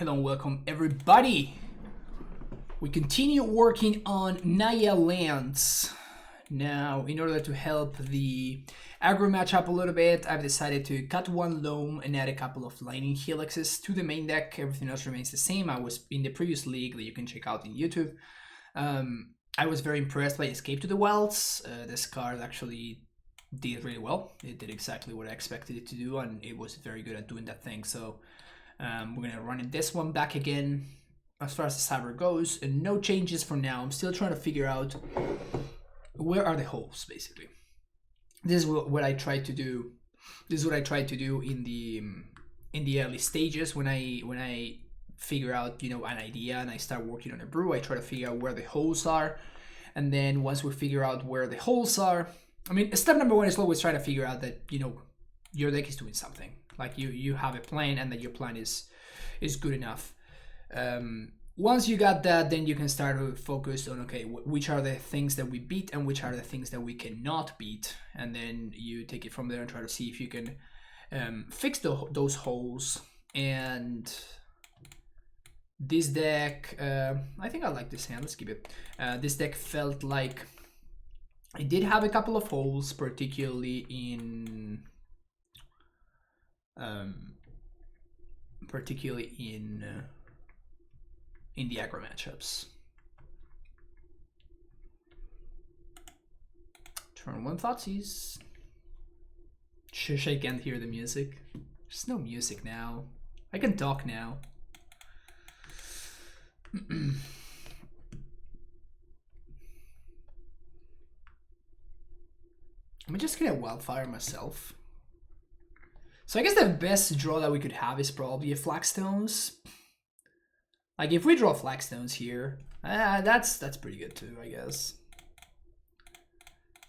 Hello and welcome everybody. We continue working on Naya lands. Now, in order to help the aggro matchup a little bit, I've decided to cut one loam and add a couple of lightning helixes to the main deck. Everything else remains the same. I was in the previous league that you can check out in YouTube. I was very impressed by Escape to the Wilds. This card actually did really well. It did exactly what I expected it to do, and it was very good at doing that thing. So we're gonna run in this one back again. As far as the cyber goes, and no changes for now. I'm still trying to figure out where are the holes, basically. This is what I tried to do. This is what I tried to do in the early stages when I figure out, you know, an idea and I start working on a brew. I try to figure out where the holes are, and then once we figure out where the holes are, I mean, step number one is always try to figure out that, you know, your deck is doing something. Like you have a plan and that your plan is good enough. Once you got that, then you can start to focus on, okay, which are the things that we beat and which are the things that we cannot beat, and then you take it from there and try to see if you can fix those holes. And this deck, I think I like this hand. Let's keep it. This deck felt like it did have a couple of holes, particularly in the aggro matchups. Turn one Thoughtseize. Shush, I can't hear the music. There's no music now. I can talk now. I'm just gonna wildfire myself. So I guess the best draw that we could have is probably a Flagstones. Like if we draw Flagstones here, that's pretty good too, I guess.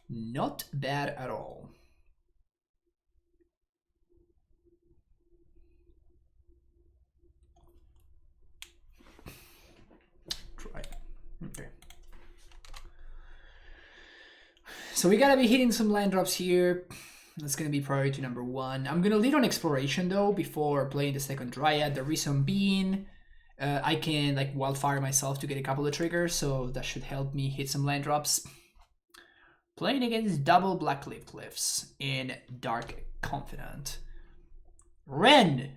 Not bad at all. Try it. Okay. So we gotta be hitting some land drops here. That's gonna be priority number one. I'm gonna lead on exploration though before playing the second Dryad. The reason being, I can like wildfire myself to get a couple of triggers, so that should help me hit some land drops. Playing against double Blackleaf Cliffs in Dark Confidant. Ren!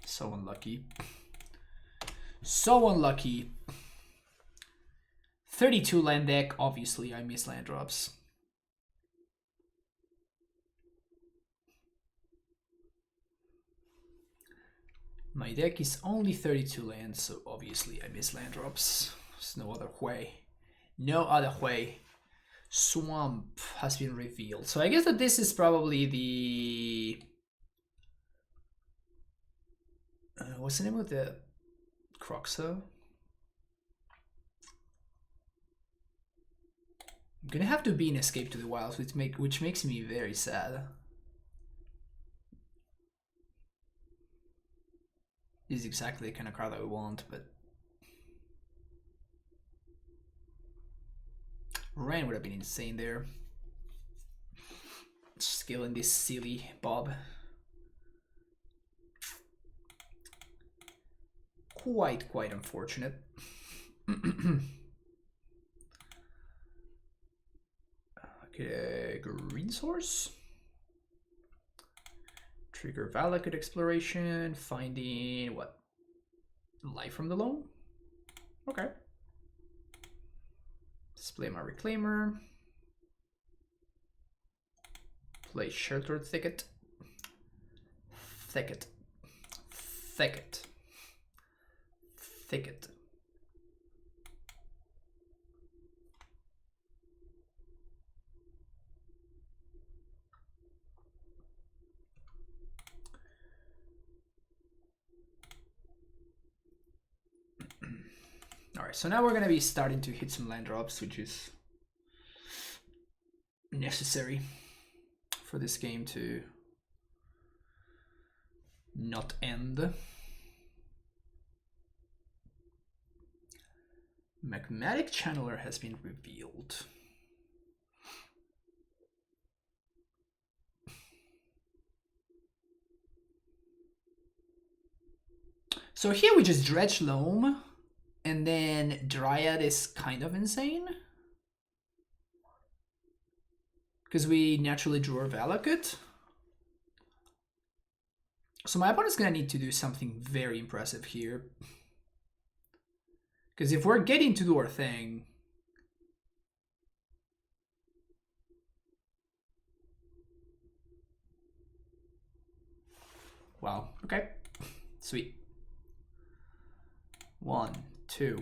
So unlucky. So unlucky. 32 land deck, obviously I miss land drops. My deck is only 32 lands, so obviously I miss land drops. There's no other way. No other way. Swamp has been revealed. So I guess that this is probably the... what's the name of the Croxo? I'm gonna have to be in Escape to the Wilds, which makes me very sad. This is exactly the kind of card that we want, but Rain would have been insane there. Skilling this silly Bob. Quite unfortunate. Okay, green source. Trigger Valakut Exploration, finding what? Life from the Loam? Okay. Display my Reclaimer. Play Sheltered Thicket. Thicket. Thicket. Thicket. Alright, so now we're gonna be starting to hit some land drops, which is necessary for this game to not end. Magmatic Channeler has been revealed. So here we just dredge loam, and then Dryad is kind of insane. Because we naturally drew our Valakut. So my opponent's gonna need to do something very impressive here. Because if we're getting to do our thing... Wow, okay. Sweet. 1, 2.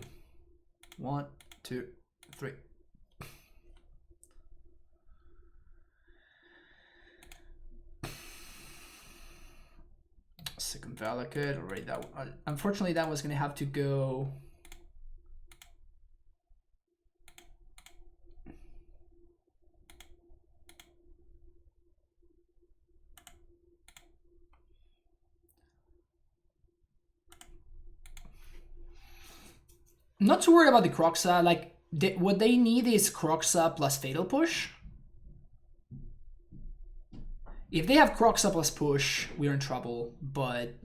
1, 2, 3. Second Valakut, already that one. Unfortunately, that was gonna have to go. Not too worried about the Croxa. Like, what they need is Croxa plus Fatal Push. If they have Croxa plus Push, we're in trouble. But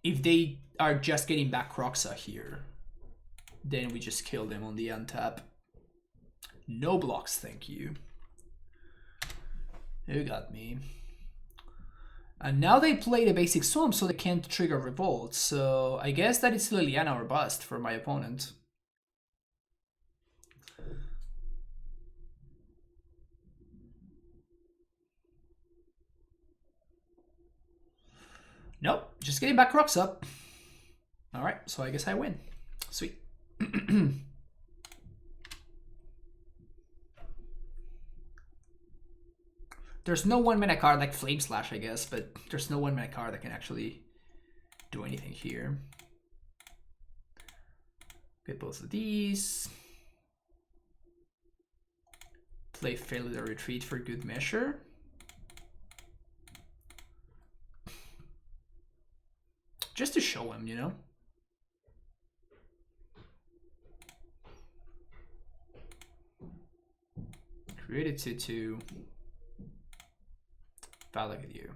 if they are just getting back Croxa here, then we just kill them on the untap. No blocks, thank you. You got me. And now they play the basic Swamp, so they can't trigger Revolt. So I guess that it's Liliana or bust for my opponent. Nope, just getting back rocks up. Alright, so I guess I win. Sweet. There's no 1-mana card like Flame Slash, I guess, but there's no 1-mana card that can actually do anything here. Get both of these. Play Failure Retreat for good measure. Just to show him, you know? Created 2/2. Valak at you.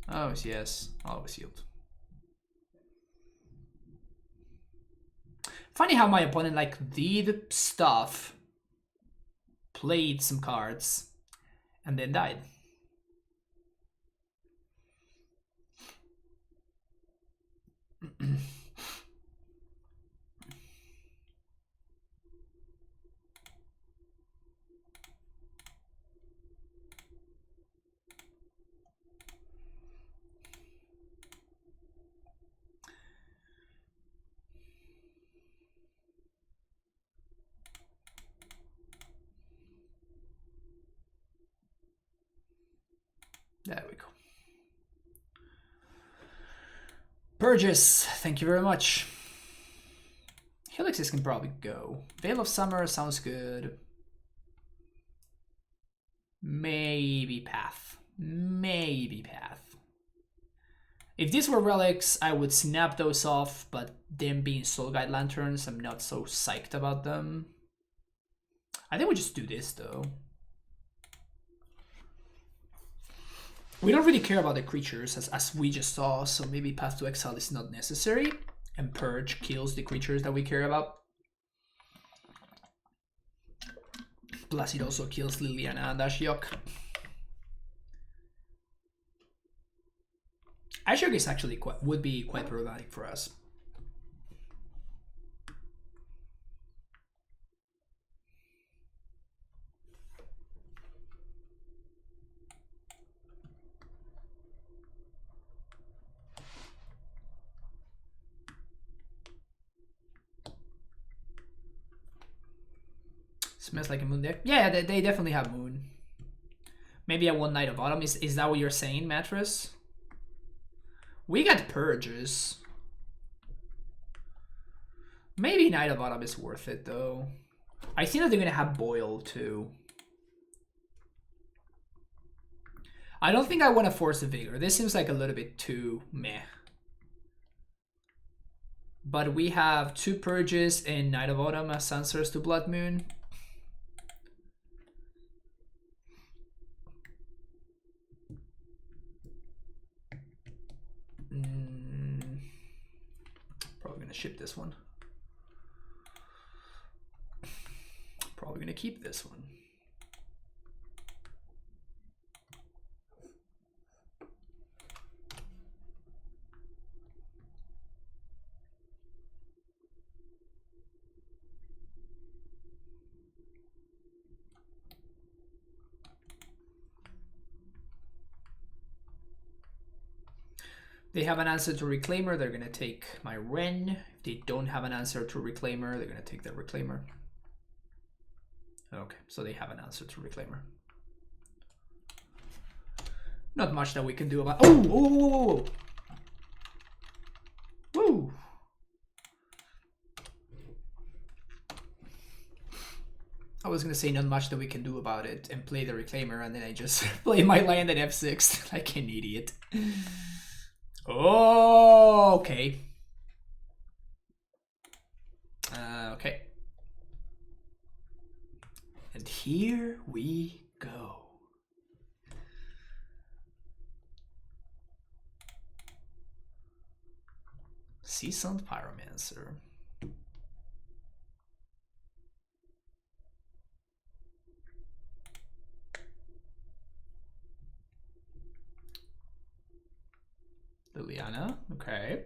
Oh, yes. Always healed. Funny how my opponent like did stuff, played some cards, and then died. There we go. Purges, thank you very much. Helixes can probably go. Veil of Summer sounds good. Maybe Path. Maybe Path. If these were relics, I would snap those off, but them being Soul Guide Lanterns, I'm not so psyched about them. I think we just do this though. We don't really care about the creatures as we just saw, so maybe Path to Exile is not necessary, and Purge kills the creatures that we care about. Plus it also kills Liliana and Ashiok. Ashiok is actually would be quite problematic for us. Smells like a moon deck. Yeah, they definitely have moon. Maybe a one Night of Autumn. Is that what you're saying, Mattress? We got Purges. Maybe Night of Autumn is worth it though. I think that they're gonna have Boil too. I don't think I want to force a Vigor. This seems like a little bit too meh. But we have 2 Purges and Night of Autumn as answers to Blood Moon. gonna ship this one. Probably gonna keep this one. They have an answer to Reclaimer, they're gonna take my Wren. If they don't have an answer to Reclaimer, they're gonna take the Reclaimer. Okay, so they have an answer to Reclaimer. Not much that we can do about. Oh, oh, woo! I was gonna say not much that we can do about it and play the Reclaimer, and then I just play my land at f6 like an idiot. Oh, okay. Okay. And here we go. Seasoned Pyromancer. Liliana, okay.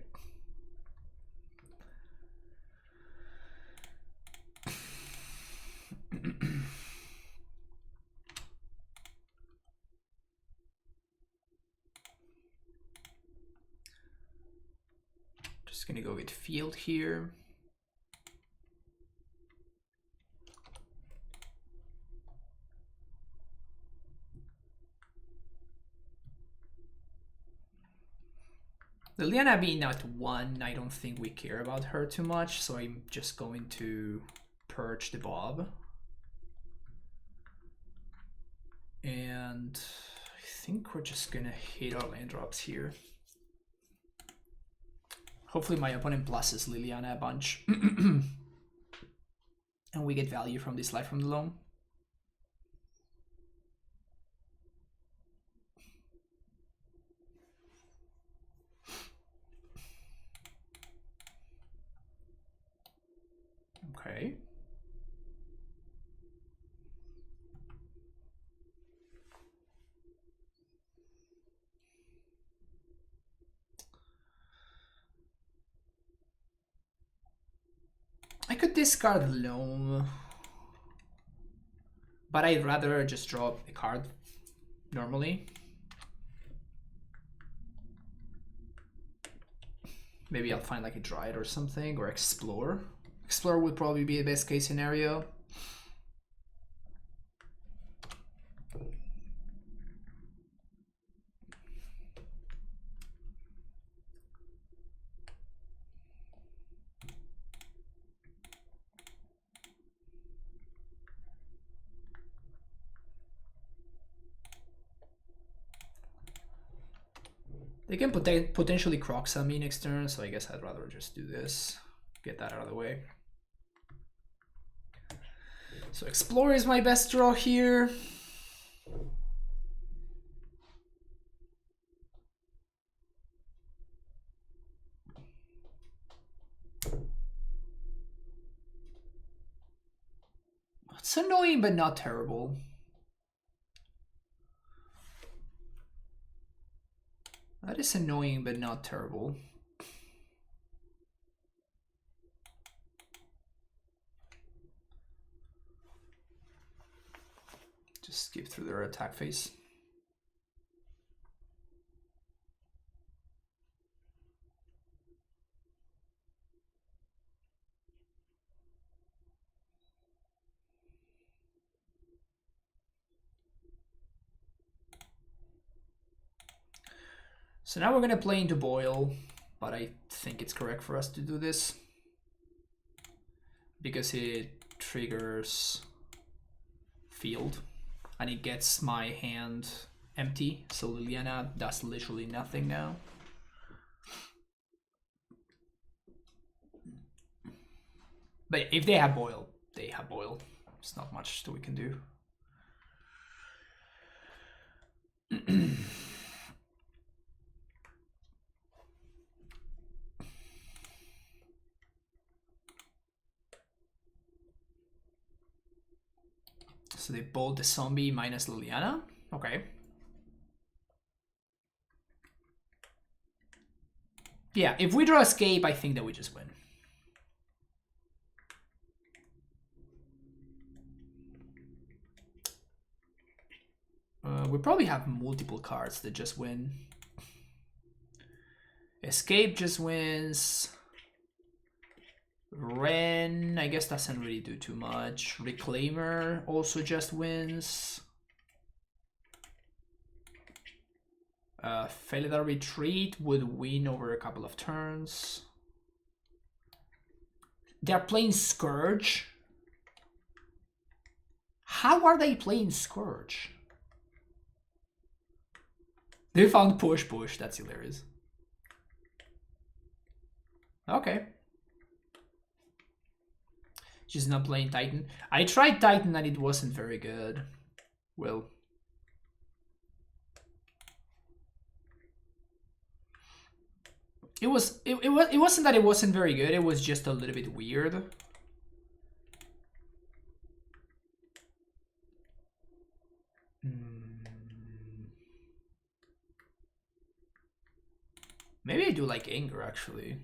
Just gonna go with field here. Liliana being at 1, I don't think we care about her too much, so I'm just going to purge the Bob. And I think we're just gonna hit our land drops here. Hopefully my opponent pluses Liliana a bunch. And we get value from this Life from the Loam. Okay. I could discard Loam, but I'd rather just draw a card normally. Maybe I'll find like a Dryad or something, or Explore. Explore would probably be the best case scenario. They can potentially Croxa me next turn, so I guess I'd rather just do this. Get that out of the way. So Explore is my best draw here. It's annoying, but not terrible. That is annoying, but not terrible. Just skip through their attack phase. So now we're gonna play into Boil, but I think it's correct for us to do this because it triggers field and it gets my hand empty. So Liliana does literally nothing now. But if they have Boil, they have Boil. There's not much that we can do. So they bolt the zombie minus Liliana. Okay. Yeah, if we draw escape, I think that we just win. We probably have multiple cards that just win. Escape just wins. Ren, I guess doesn't really do too much. Reclaimer also just wins. Felidar Retreat would win over a couple of turns. They're playing Scourge. How are they playing Scourge? They found push. That's hilarious. Okay. She's not playing Titan. I tried Titan and it wasn't very good. Well. It wasn't that it wasn't very good, it was just a little bit weird. Maybe I do like Anger actually.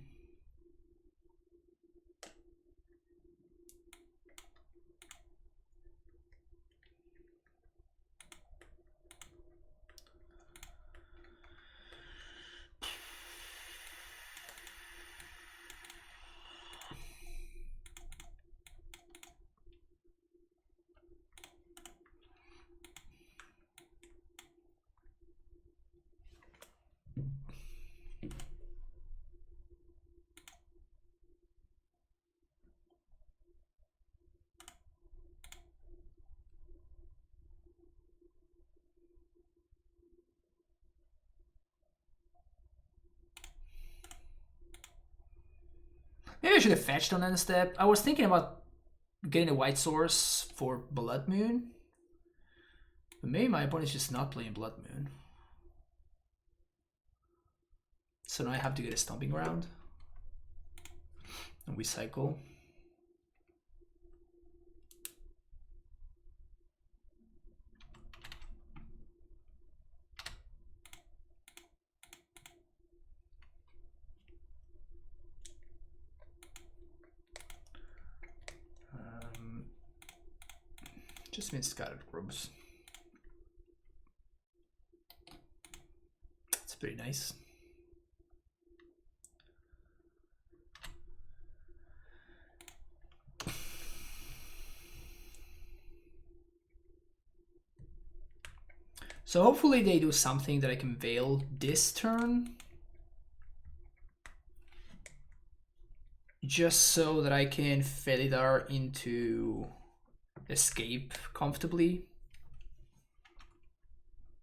Maybe I should have fetched on end step. I was thinking about getting a white source for Blood Moon. But maybe my opponent's just not playing Blood Moon. So now I have to get a Stomping Ground. And we cycle. Just means Scattered Grubs. It's pretty nice. So hopefully they do something that I can Veil this turn. Just so that I can Felidar into Escape comfortably.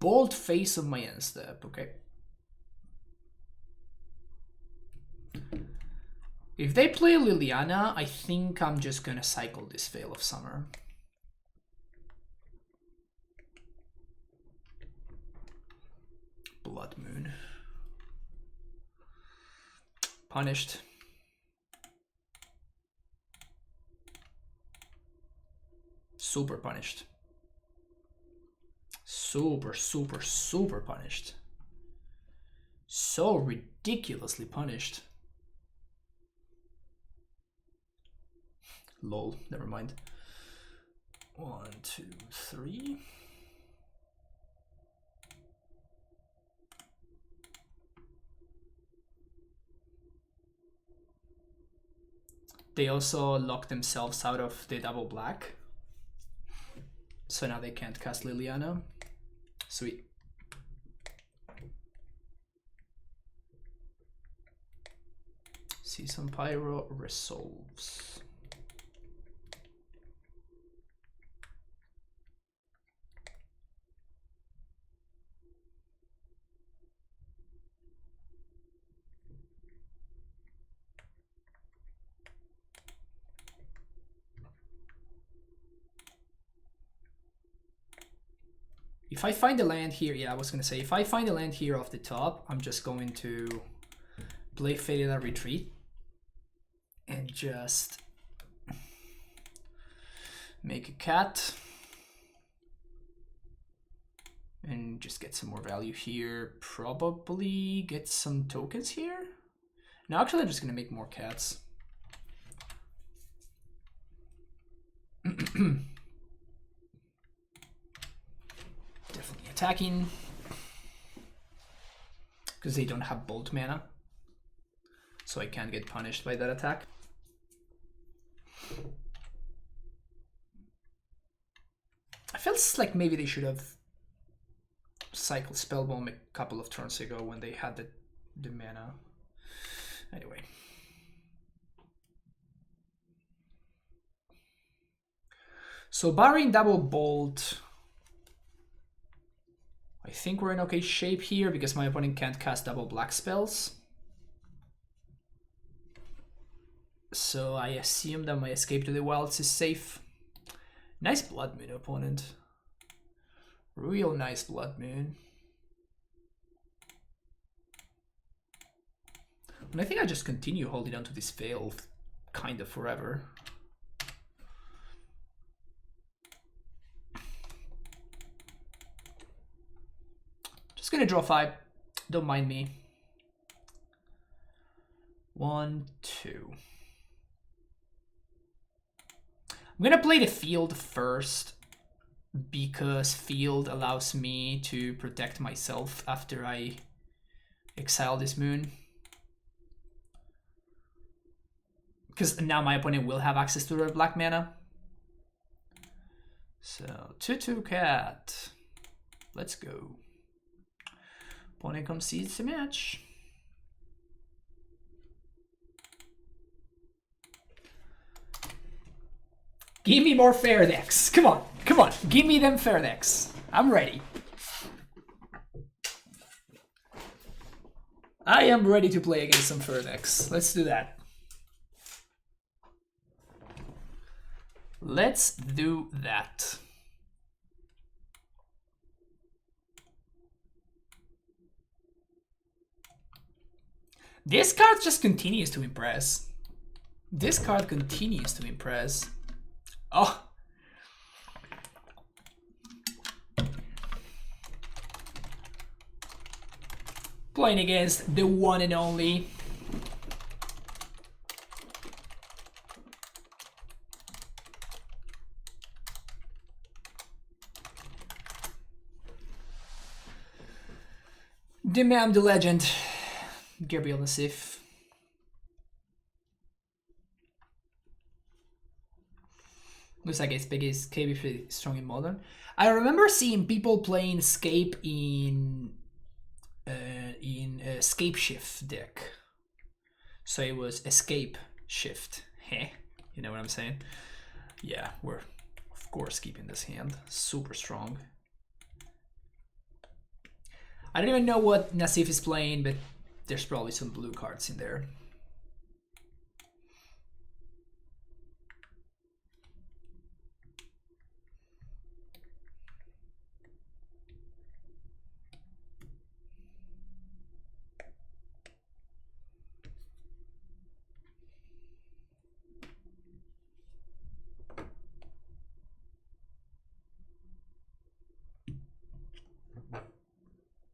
Bold face of my end step, okay. If they play Liliana, I think I'm just gonna cycle this Veil of Summer. Blood Moon. Punished. Super punished. Super punished. So ridiculously punished. Lol, never mind. 1, 2, 3. They also lock themselves out of the double black. So now they can't cast Liliana. Sweet. Season Pyro resolves. If I find a land here, yeah, I was gonna say, if I find a land here off the top, I'm just going to play Felidar Retreat and just make a cat, And just get some more value here. Probably get some tokens here. No, actually I'm just gonna make more cats. Definitely attacking. Because they don't have bolt mana. So I can't get punished by that attack. I felt like maybe they should have cycled Spellbomb a couple of turns ago when they had the mana. Anyway. So barring double bolt, I think we're in okay shape here because my opponent can't cast double black spells. So I assume that my escape to the wilds is safe. Nice Blood Moon, opponent. Real nice Blood Moon. And I think I just continue holding on to this Veil kind of forever. Just gonna draw 5. Don't mind me. 1, 2. I'm gonna play the field first because field allows me to protect myself after I exile this moon. Because now my opponent will have access to the black mana. So 2/2 cat. Let's go. Opponent concedes the match. Give me more fair decks. Come on, come on. Give me them fair decks. I'm ready. I am ready to play against some fair decks. Let's do that. Let's do that. This card just continues to impress. This card continues to impress. Oh. Playing against the one and only. The man, the legend, Gabriel Nassif. Looks like Esper is pretty strong in Modern. I remember seeing people playing Escape in Escape Shift deck. So it was Escape Shift. Heh. You know what I'm saying? Yeah, we're of course keeping this hand. Super strong. I don't even know what Nassif is playing, but there's probably some blue cards in there.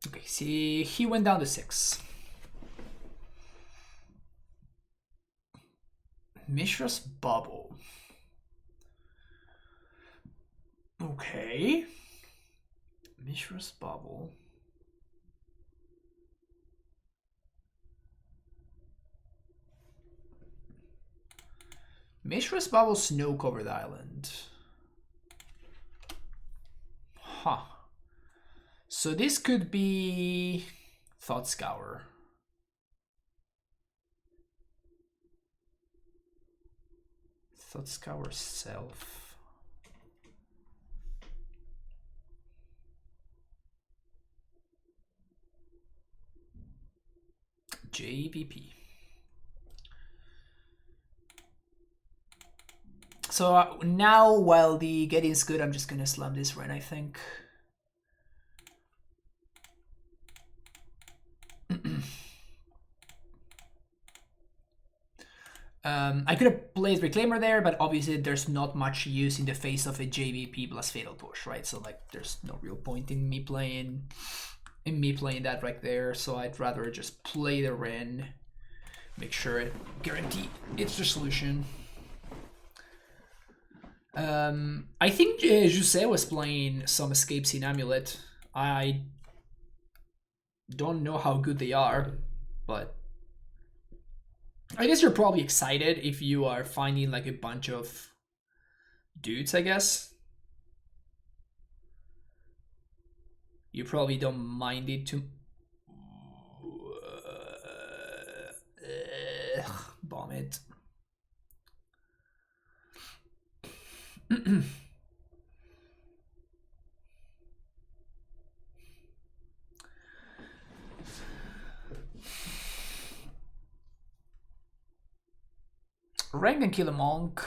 Okay, see, he went down to 6. Mishra's Bubble. Okay. Mishra's Bubble. Mishra's Bubble snow-covered island. Huh. So this could be Thought Scour. Thought Scour Self. JVP. So now while the getting's good, I'm just gonna slam this right, I think. I could have played Reclaimer there, but obviously there's not much use in the face of a JVP plus Fatal Push, right? So like, there's no real point in me playing that right there. So I'd rather just play the Ren, make sure it guarantee its resolution. I think Jose was playing some Escapes in Amulet. I don't know how good they are, but I guess you're probably excited if you are finding like a bunch of dudes, I guess. You probably don't mind it too. Bomb it. Rank and kill a monk.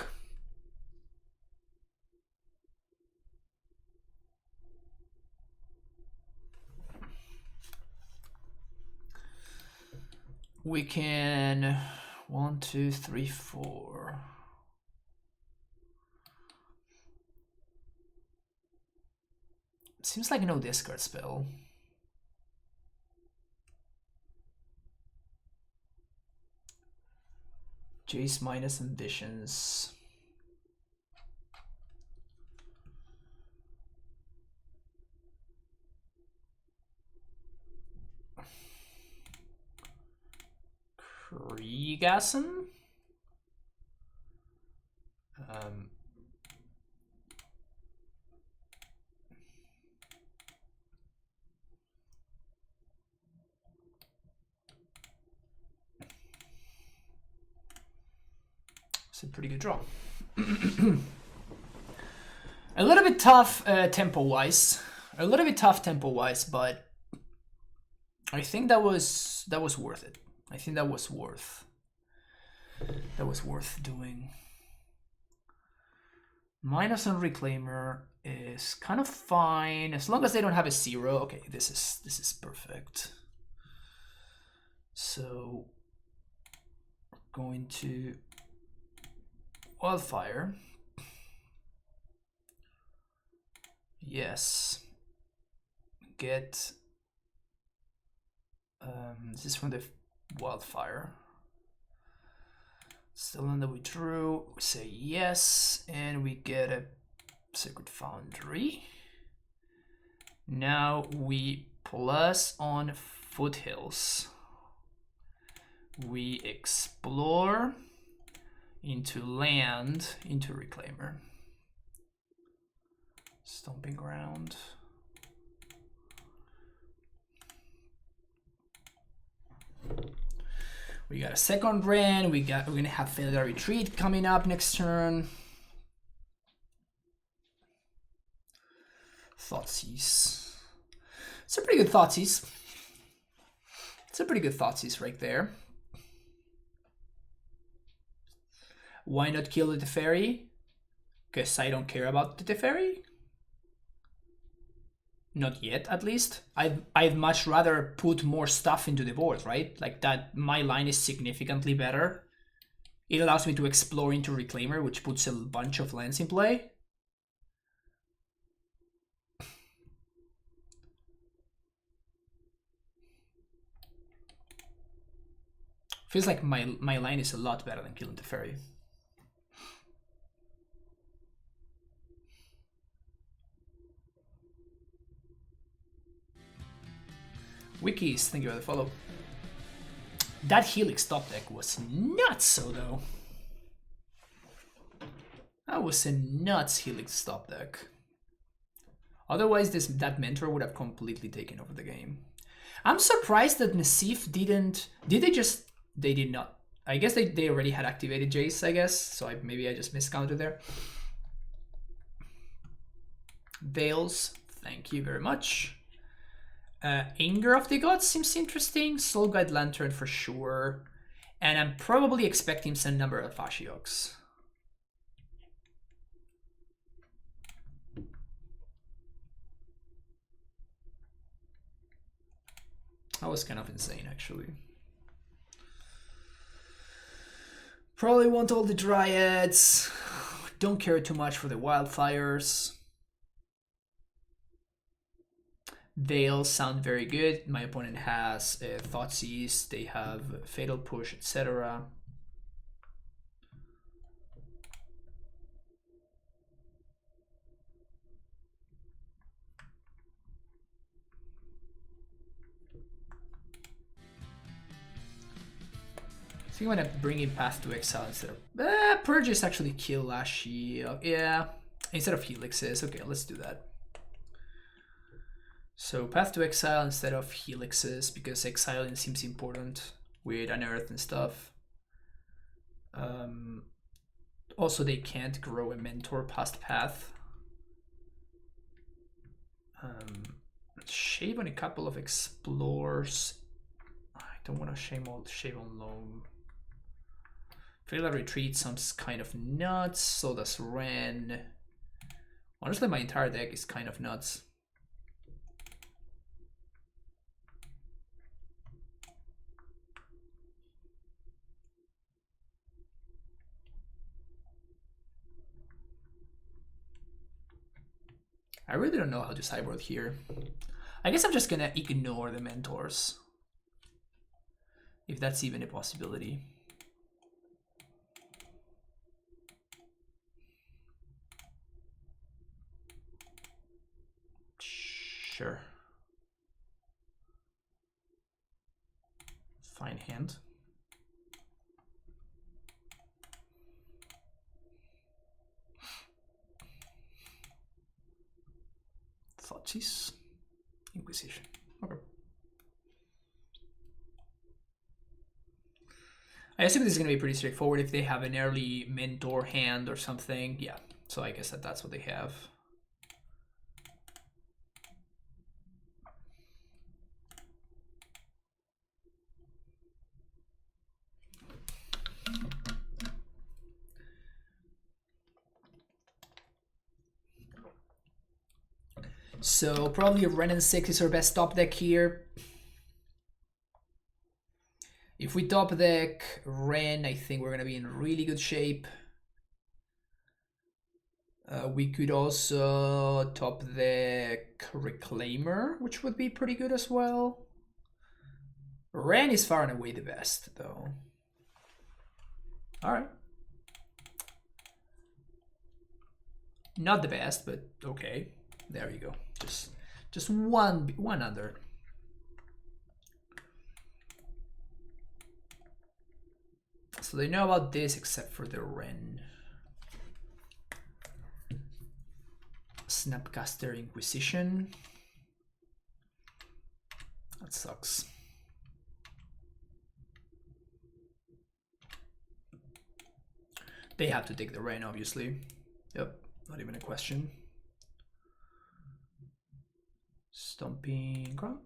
We can 1, 2, 3, 4. Seems like no discard spell. Jace minus ambitions. Kriegasm? It's a pretty good draw. A little bit tough tempo-wise. But I think that was worth it. I think that was worth doing. Minus on Reclaimer is kind of fine as long as they don't have a 0. Okay, this is perfect. So we're going to Wildfire. Yes. Get this is from the Wildfire. Still on the we drew. We say yes, and we get a Sacred Foundry. Now we plus on Foothills. We explore into land, into Reclaimer. Stomping Ground. We got a second Ren. We're gonna have Failure Retreat coming up next turn. Thoughtseize. It's a pretty good Thoughtseize. It's a pretty good Thoughtseize right there. Why not kill the Teferi? Because I don't care about the Teferi? Not yet, at least. I'd much rather put more stuff into the board, right? Like that, my line is significantly better. It allows me to explore into Reclaimer, which puts a bunch of lands in play. Feels like my line is a lot better than killing the Teferi. Wikis, thank you for the follow. That Helix top deck was nuts, so though. That was a nuts Helix top deck. Otherwise, that Mentor would have completely taken over the game. I'm surprised that Nassif didn't. Did they just? They did not. I guess they already had activated Jace, I guess. So maybe I just miscounted there. Veils, thank you very much. Anger of the Gods seems interesting. Soul Guide Lantern for sure. And I'm probably expecting some number of Ashioks. That was kind of insane, actually. Probably want all the dryads. Don't care too much for the wildfires. Veils sound very good. My opponent has Thoughtseize, they have Fatal Push, etc. I think I'm gonna bring in Path to Exile instead of Purges actually kill Lashiel. Yeah, instead of Helixes. Okay, let's do that. So Path to Exile instead of Helixes because exiling seems important with Unearth and stuff. Also, they can't grow a Mentor past Path. Shave on a couple of Explores. I don't want to shave on Loam. Fatal Retreat sounds kind of nuts, so does Ren. Honestly, my entire deck is kind of nuts. I really don't know how to sideboard here. I guess I'm just gonna ignore the Mentors. If that's even a possibility. Sure. Fine hand. Thoughtseize. Inquisition. Okay. I assume this is going to be pretty straightforward if they have an early Mentor hand or something. Yeah, so I guess that's what they have. So probably Ren and 6 is our best top deck here. If we top deck Ren, I think we're going to be in really good shape. We could also top deck Reclaimer, which would be pretty good as well. Ren is far and away the best, though. All right. Not the best, but okay. There you go. Just one under. So they know about this except for the Ren. Snapcaster Inquisition. That sucks. They have to take the Ren, obviously. Yep, not even a question. Stomping Ground.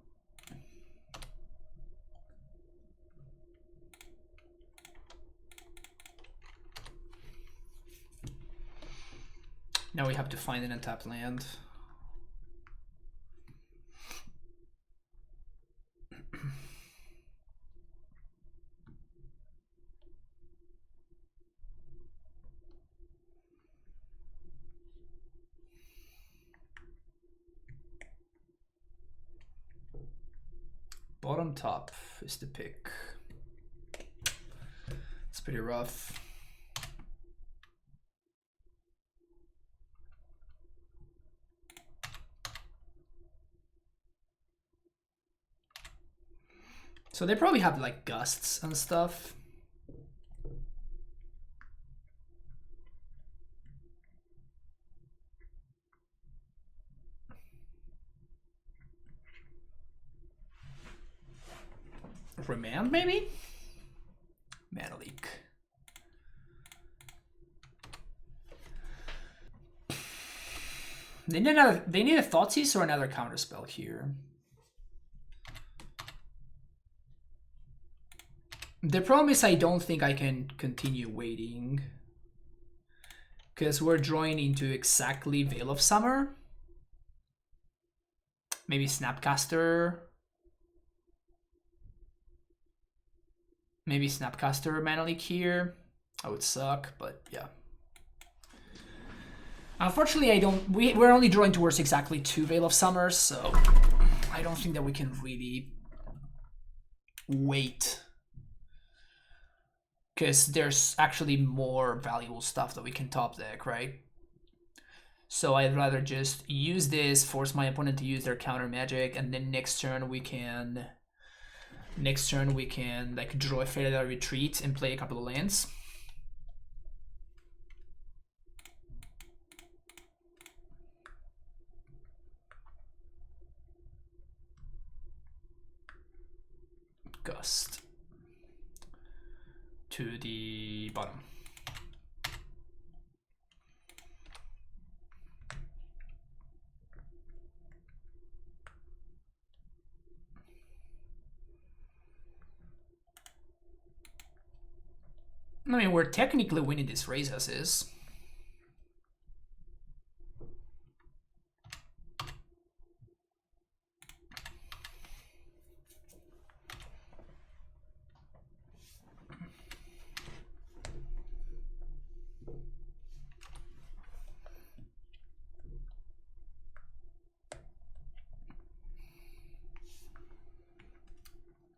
Now we have to find an untapped land. Bottom top is the pick. It's pretty rough. So they probably have like gusts and stuff. Remand maybe? Mana leak. They need a Thoughtseize or another counterspell here. The problem is I don't think I can continue waiting. Because we're drawing into exactly Veil of Summer. Maybe Snapcaster. Maybe Snapcaster Mana Leak here. That would suck, but yeah. Unfortunately, we're only drawing towards exactly 2 Veil of Summers, so I don't think that we can really wait. Because there's actually more valuable stuff that we can top deck, right? So I'd rather just use this, force my opponent to use their counter magic, and then next turn we can like draw a Fatal Retreat and play a couple of lands. Gust to the bottom. I mean, we're technically winning this race as is.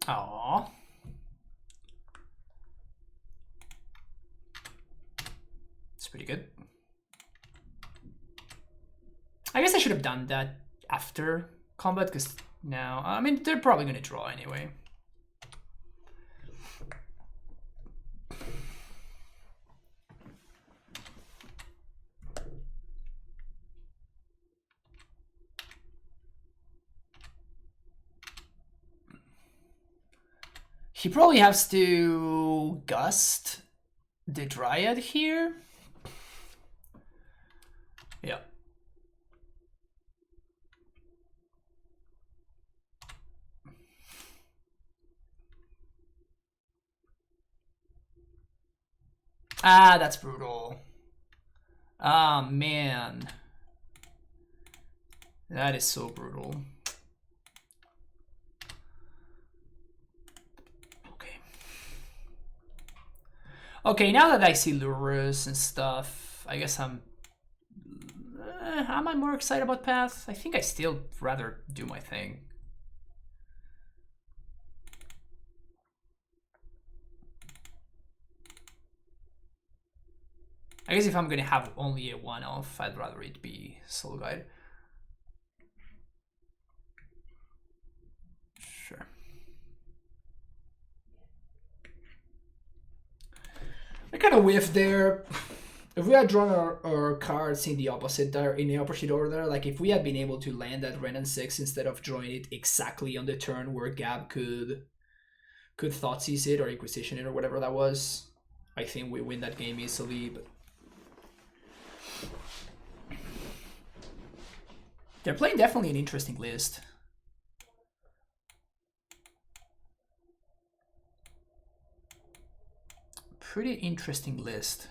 Aww. It's pretty good. I guess I should have done that after combat, because now, I mean, they're probably going to draw anyway. He probably has to Gust the Dryad here. Yeah. Ah, that's brutal. Ah, man. That is so brutal. Okay, now that I see Lurrus and stuff, I guess am I more excited about Path? I think I still rather do my thing. I guess if I'm gonna have only a one-off, I'd rather it be Soul Guide. Sure. I kind of whiffed there. If we had drawn our cards in the opposite order, like if we had been able to land that Renan 6 instead of drawing it exactly on the turn where Gab could Thoughtseize it or Inquisition it or whatever that was, I think we win that game easily. But they're playing definitely an interesting list. Pretty interesting list,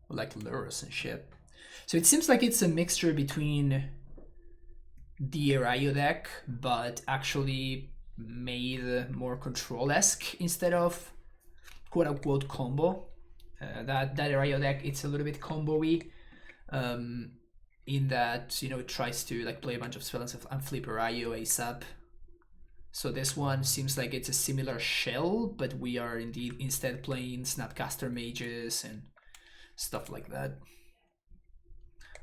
like Lurrus and shit. So it seems like it's a mixture between the Erayo deck, but actually made more control-esque instead of quote-unquote combo. That Erayo deck, it's a little bit combo-y, in that, you know, it tries to like play a bunch of spells and flip Erayo ASAP. So this one seems like it's a similar shell, but we are indeed instead playing Snapcaster Mages and stuff like that.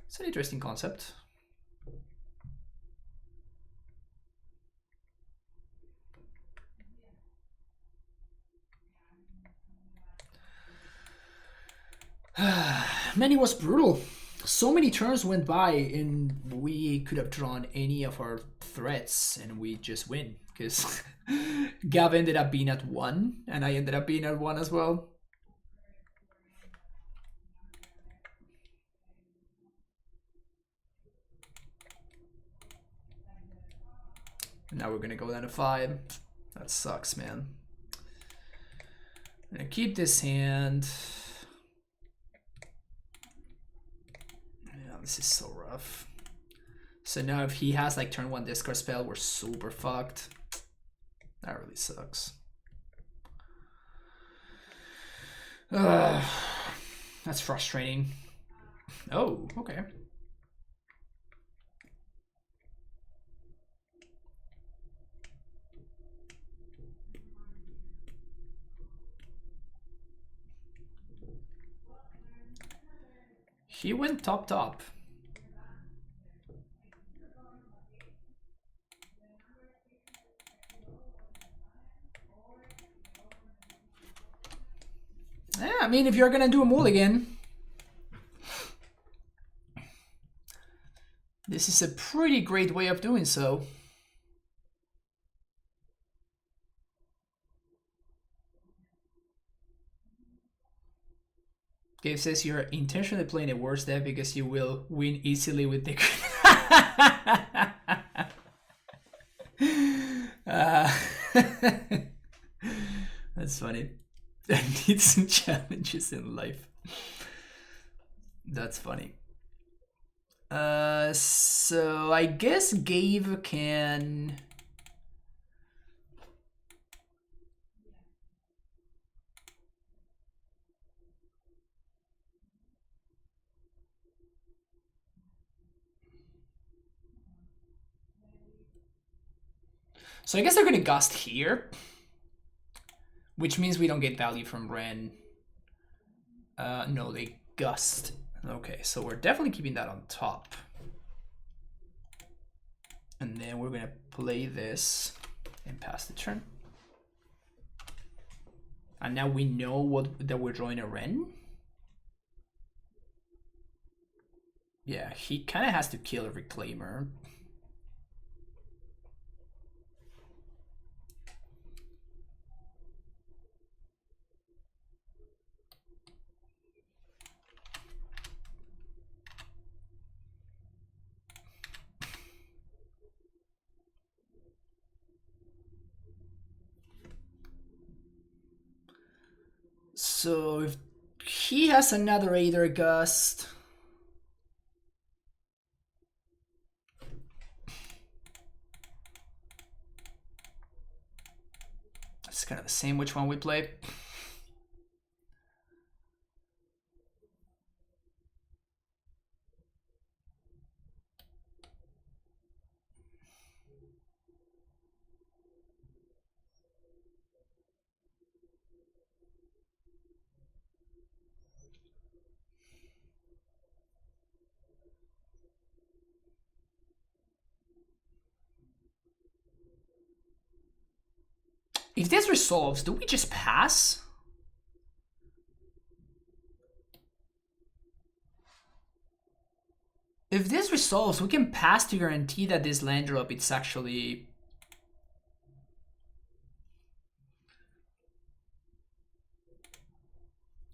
It's an interesting concept. Man, it was brutal. So many turns went by and we could have drawn any of our threats and we just win. Because Gav ended up being at 1 and I ended up being at 1 as well. And now we're gonna go down to 5. That sucks, man. I'm gonna keep this hand. Yeah, this is so rough. So now if he has like turn 1 discard spell, we're super fucked. That really sucks. That's frustrating. Oh, okay. He went top. Yeah, I mean, if you're gonna do a mulligan, this is a pretty great way of doing so. Gabe says you're intentionally playing a worse deck because you will win easily with the... That's funny. I need some challenges in life. That's funny. So I guess Gabe can... So I guess they're gonna gust here, which means we don't get value from Ren. No, they gust. Okay, so we're definitely keeping that on top. And then we're gonna play this and pass the turn. And now we know that we're drawing a Ren. Yeah, he kind of has to kill a Reclaimer. So if he has another Aether Gust, it's kind of the same which one we play. If this resolves, do we just pass? If this resolves, we can pass to guarantee that this land drop it's actually...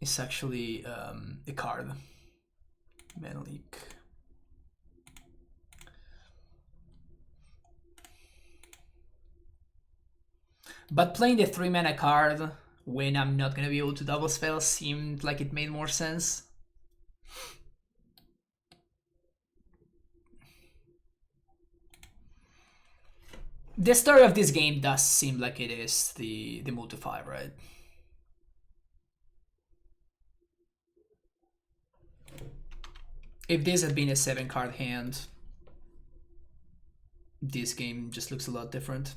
It's actually a card. Menelik. But playing the 3-mana card when I'm not gonna be able to double spell seemed like it made more sense. The story of this game does seem like it is the multi-5, right? If this had been a 7-card hand, this game just looks a lot different.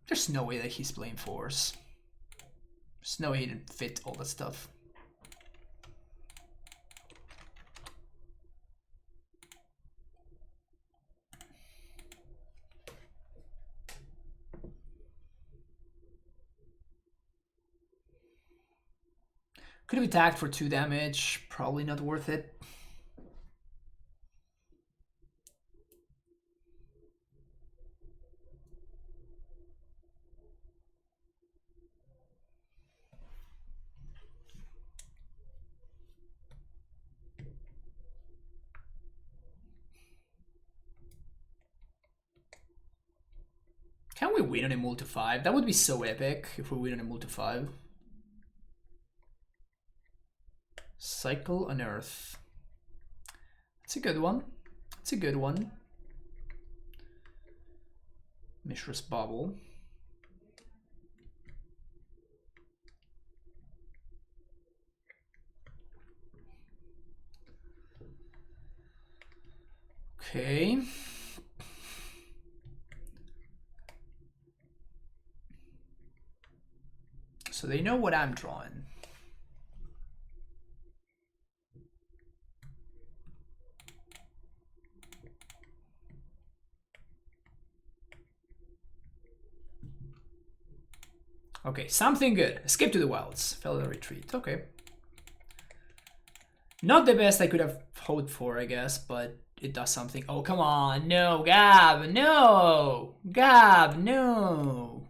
There's no way that he's playing Force. There's no way he didn't fit all that stuff. Could have attacked for 2 damage. Probably not worth it. Can we win on a multi-5? That would be so epic if we win on a multi-5. Cycle on Earth. It's a good one. It's a good one. Mishra's Bubble. Okay. So they know what I'm drawing. Okay, something good. Escape to the wilds. Fell in retreat. Okay. Not the best I could have hoped for, I guess, but it does something. Oh, come on. No, Gab. No. Gab, no.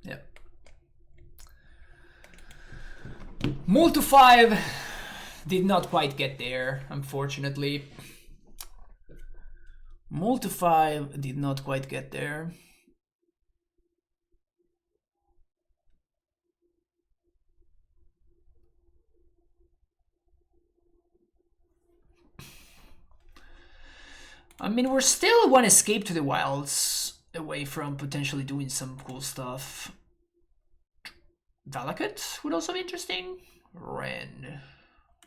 Yep. Multi 5 did not quite get there, unfortunately. Multi 5 did not quite get there. I mean, we're still one escape to the wilds away from potentially doing some cool stuff. Valakut would also be interesting. Ren.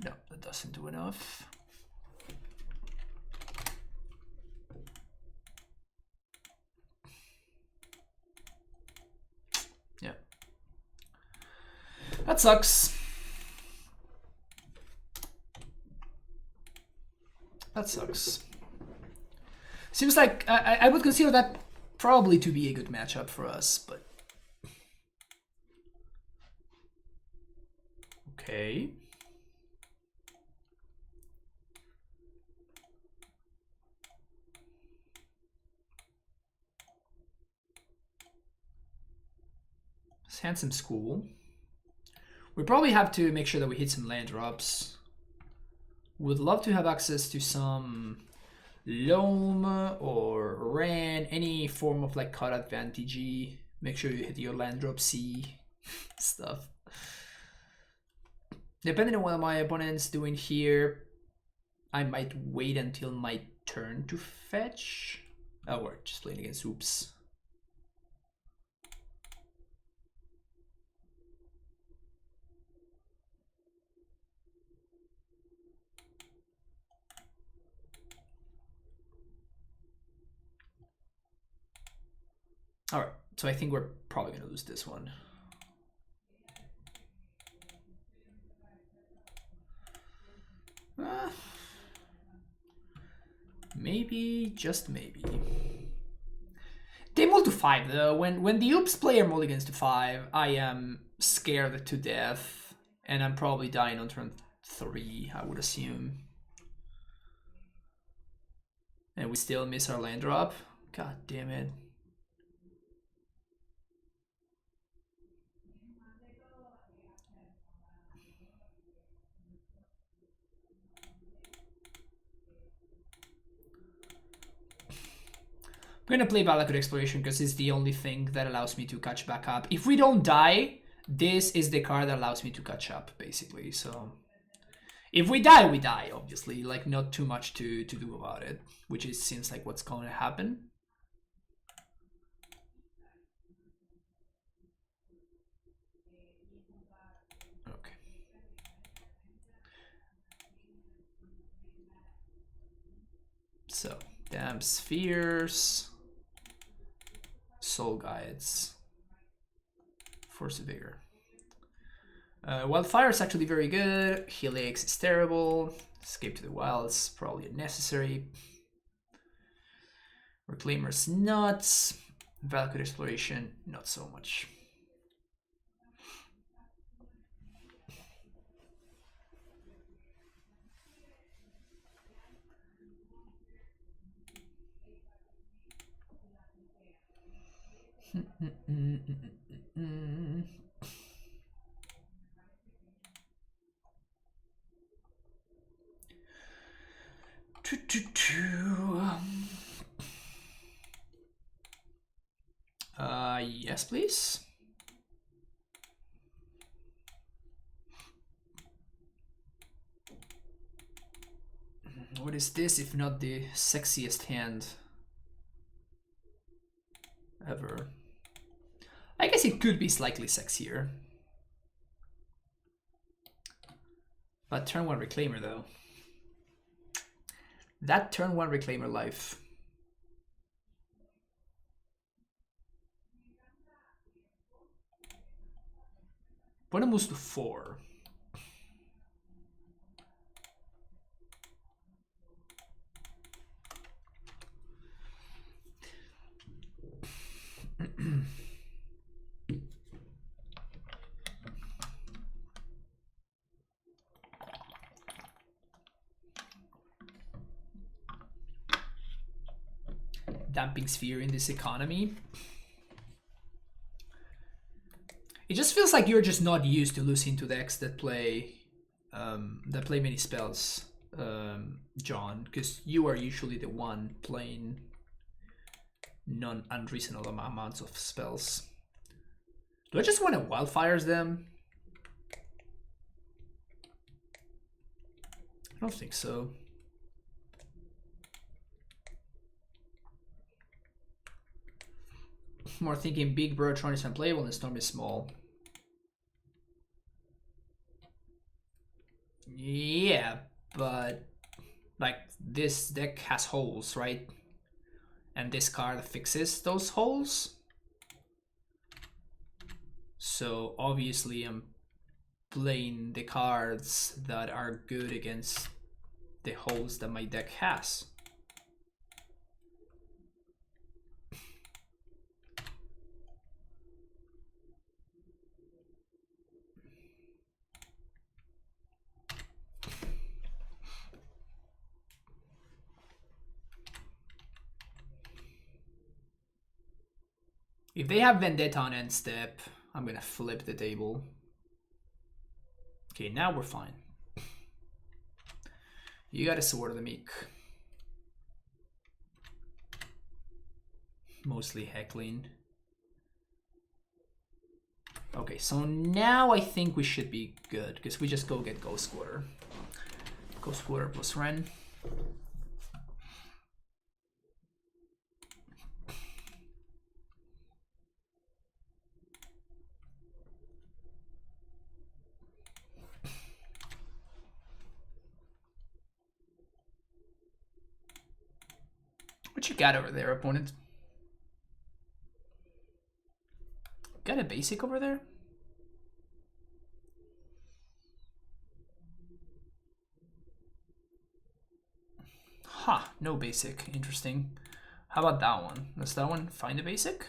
No, that doesn't do enough. Yeah. That sucks. That sucks. Seems like I would consider that probably to be a good matchup for us, but... Okay. Handsome School. We probably have to make sure that we hit some land drops. Would love to have access to some Loam or Ran, any form of like cut advantage. Make sure you hit your land drop C stuff. Depending on what my opponent's doing here, I might wait until my turn to fetch. Oh, we're just playing against Oops. All right, so I think we're probably gonna lose this one. Maybe, just maybe. They multi 5 though. When the Oops player mulligans to 5, I am scared to death, and I'm probably dying on turn 3, I would assume. And we still miss our land drop. God damn it. I'm gonna play Valakut Exploration because it's the only thing that allows me to catch back up. If we don't die, this is the card that allows me to catch up, basically. So if we die, we die, obviously. Like, not too much to do about it, which is seems like what's going to happen. Okay. So, damn spheres. Soul Guides. Force of Vigor. Wildfire is actually very good. Helix is terrible. Escape to the Wilds, probably unnecessary. Reclaimer's nuts. Valakut Exploration, not so much. Yes, please. What is this if not the sexiest hand ever? I guess it could be slightly sexier. But turn 1 Reclaimer though. That turn 1 Reclaimer life. Opponent moves to 4. Damping Sphere in this economy. It just feels like you're just not used to losing to decks that play many spells, John, because you are usually the one playing non-unreasonable amounts of spells. Do I just want to Wildfires them? I don't think so. More thinking Big Brotron is unplayable and Storm is small. Yeah, but like this deck has holes, right? And this card fixes those holes. So obviously I'm playing the cards that are good against the holes that my deck has. If they have Vendetta on end step, I'm gonna flip the table. Okay, now we're fine. You got a Sword of the Meek. Mostly heckling. Okay, so now I think we should be good, because we just go get Ghost Quarter. Ghost Quarter plus Ren. What you got over there, opponent? Got a basic over there? Huh, no basic. Interesting. How about that one? Does that one find a basic?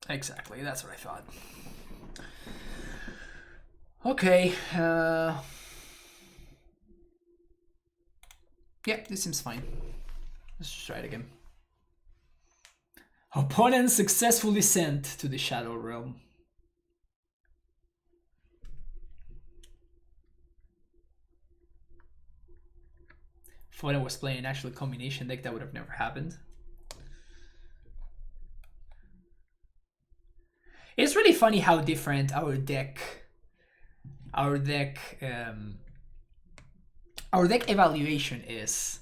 Exactly, that's what I thought. Okay, yeah, this seems fine. Let's try it again. Opponent successfully sent to the Shadow Realm. If I was playing an actual combination deck, that would have never happened. It's really funny how different our deck evaluation is.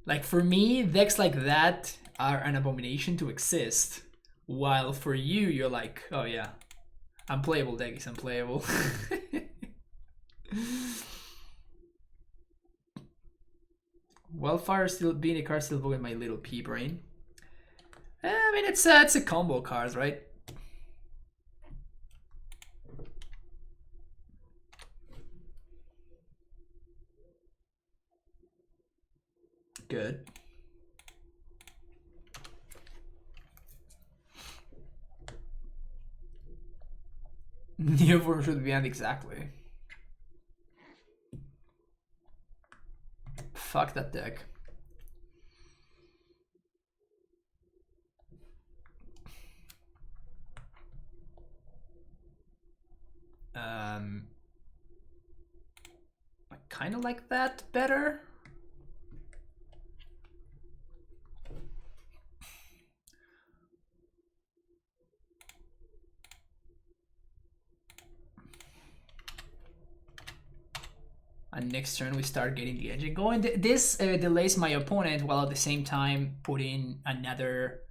Like for me, decks like that are an abomination to exist, while for you, you're like, oh yeah, unplayable deck is unplayable. Wildfire still being a card still voted my little pea brain. I mean, it's a combo card, right? Good. Neoform should be end exactly. fuck that deck. I kind of like that better. And next turn we start getting the engine going. This delays my opponent while at the same time putting another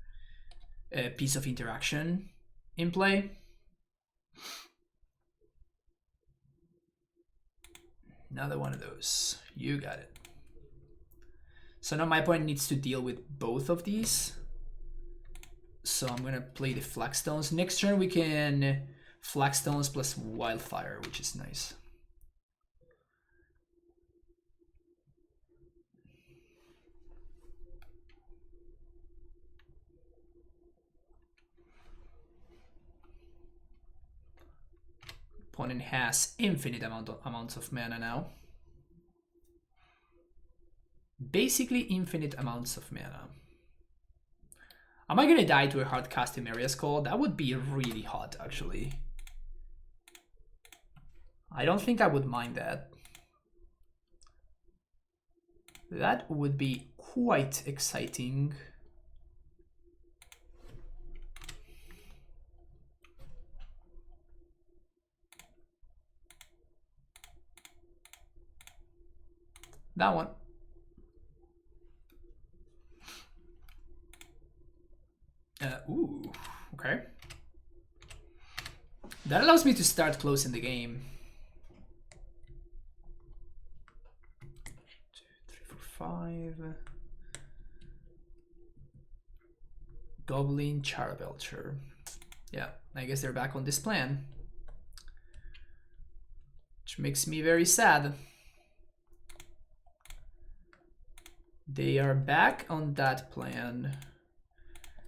piece of interaction in play. Another one of those. You got it. So now my opponent needs to deal with both of these. So I'm gonna play the Flagstones. Next turn we can Flagstones plus Wildfire, which is nice. Opponent has infinite amounts of mana now. Basically infinite amounts of mana. Am I gonna die to a hard cast Maria's Call? That would be really hot, actually. I don't think I would mind that. That would be quite exciting. That one. Ooh, okay. That allows me to start closing the game. 2, 3, 4, 5. Goblin Charbelcher. Yeah, I guess they're back on this plan. Which makes me very sad. They are back on that plan.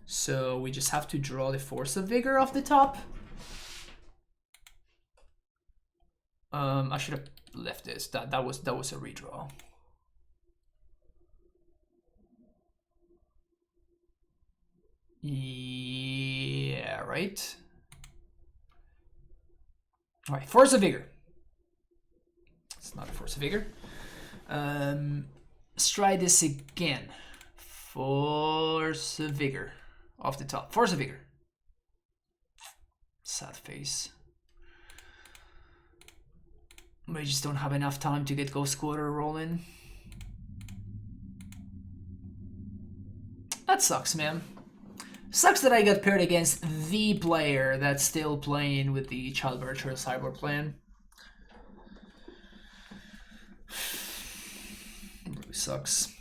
So we just have to draw the Force of Vigor off the top. I should have left this. That was a redraw. Yeah, right. All right, Force of Vigor. It's not a Force of Vigor. Let's try this again. Force of Vigor. Off the top. Force of Vigor. Sad face. We just don't have enough time to get Ghost Quarter rolling. That sucks, man. Sucks that I got paired against the player that's still playing with the Childbircher Cyborg plan. It really sucks.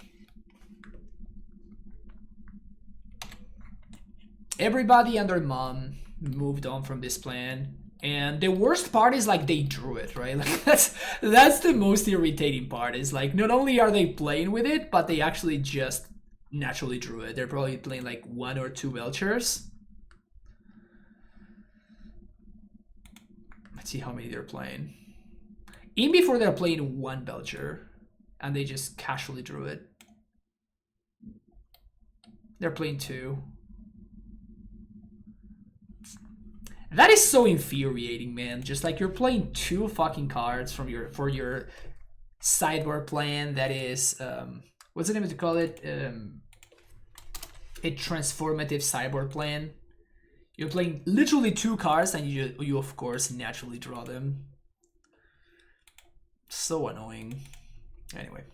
Everybody and their mom moved on from this plan, and the worst part is like they drew it, right? Like that's the most irritating part. Is like not only are they playing with it, but they actually just naturally drew it. They're probably playing like 1 or 2 Belchers. Let's see how many they're playing. In before they're playing 1 Belcher, and they just casually drew it. They're playing 2. That is so infuriating, man. Just like you're playing 2 fucking cards from for your sideboard plan that is what's the name to call it? A transformative sideboard plan. You're playing literally 2 cards and you of course naturally draw them. So annoying. Anyway.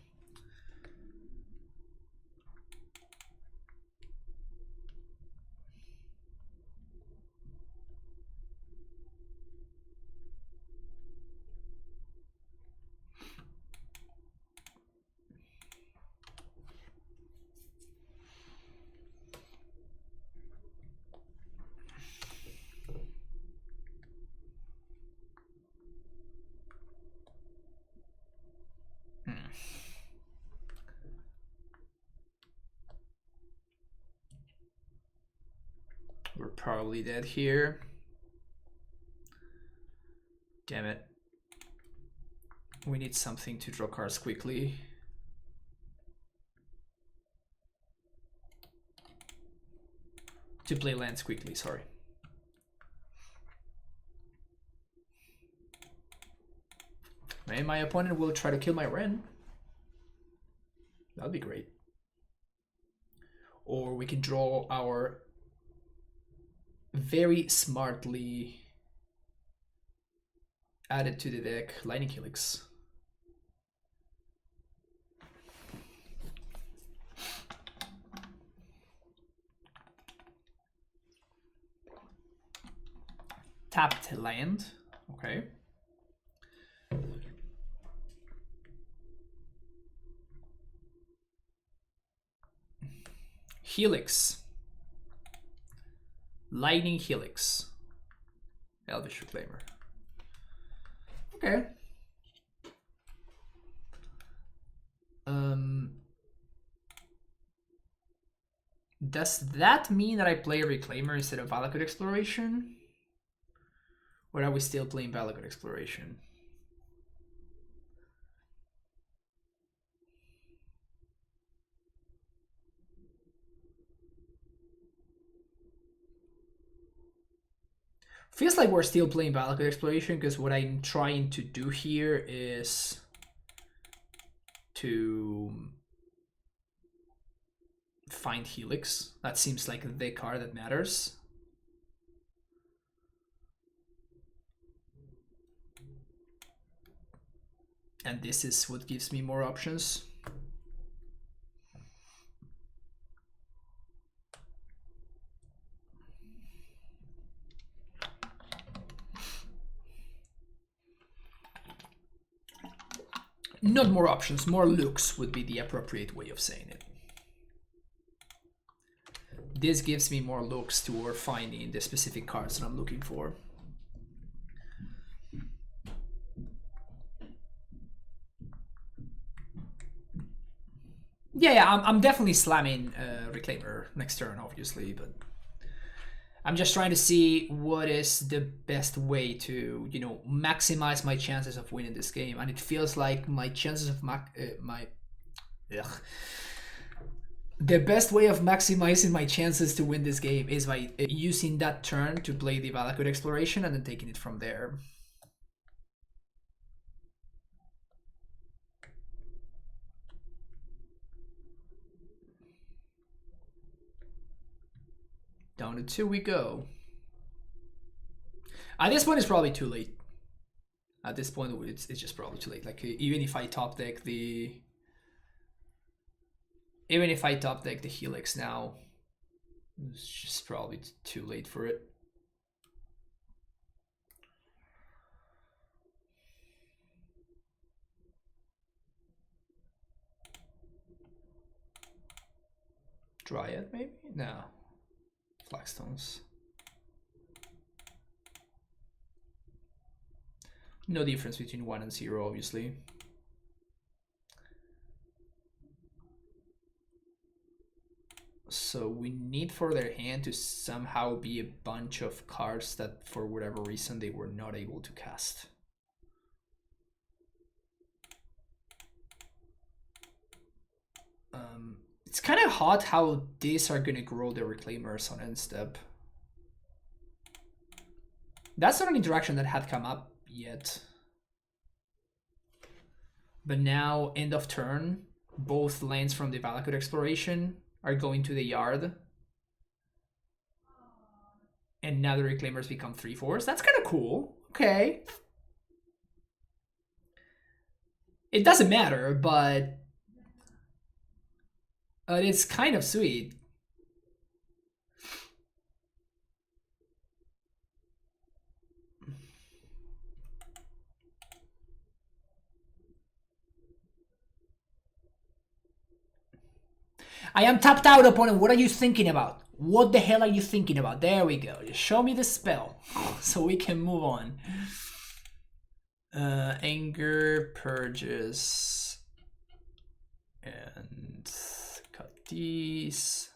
We're probably dead here. Damn it. We need something to draw cards quickly. to play lands quickly, sorry. Maybe my opponent will try to kill my Wren. That'd be great. Or we can draw our very smartly added to the deck Lightning Helix. Tapped land, okay. Helix. Lightning Helix. Elvish Reclaimer. Okay. Does that mean that I play Reclaimer instead of Valakut Exploration? Or are we still playing Valakut Exploration? Feels like we're still playing Valakut Exploration because what I'm trying to do here is to find Helix. That seems like the card that matters. And this is what gives me more options. Not more options, more looks would be the appropriate way of saying it. This gives me more looks toward finding the specific cards that I'm looking for. Yeah, I'm definitely slamming Reclaimer next turn, obviously, but I'm just trying to see what is the best way to, you know, maximize my chances of winning this game. And it feels like my chances of the best way of maximizing my chances to win this game is by using that turn to play the Valakut Exploration and then taking it from there. Down to 2 we go. At this point, it's probably too late. At this point, it's just probably too late. Like, even if I top deck the... Even if I top deck the Helix now, it's just probably too late for it. Dryad, maybe? No. Flagstones. No difference between 1 and 0, obviously. So we need for their hand to somehow be a bunch of cards that for whatever reason they were not able to cast. It's kind of hot how these are going to grow the Reclaimers on end step. That's not an interaction that had come up yet. But now, end of turn, both lands from the Valakut Exploration are going to the yard. And now the Reclaimers become 3/4s. That's kind of cool. Okay. It doesn't matter, but it's kind of sweet. I am tapped out, opponent. What are you thinking about? What the hell are you thinking about? There we go. Just show me the spell so we can move on. Anger, Purges, and cut these.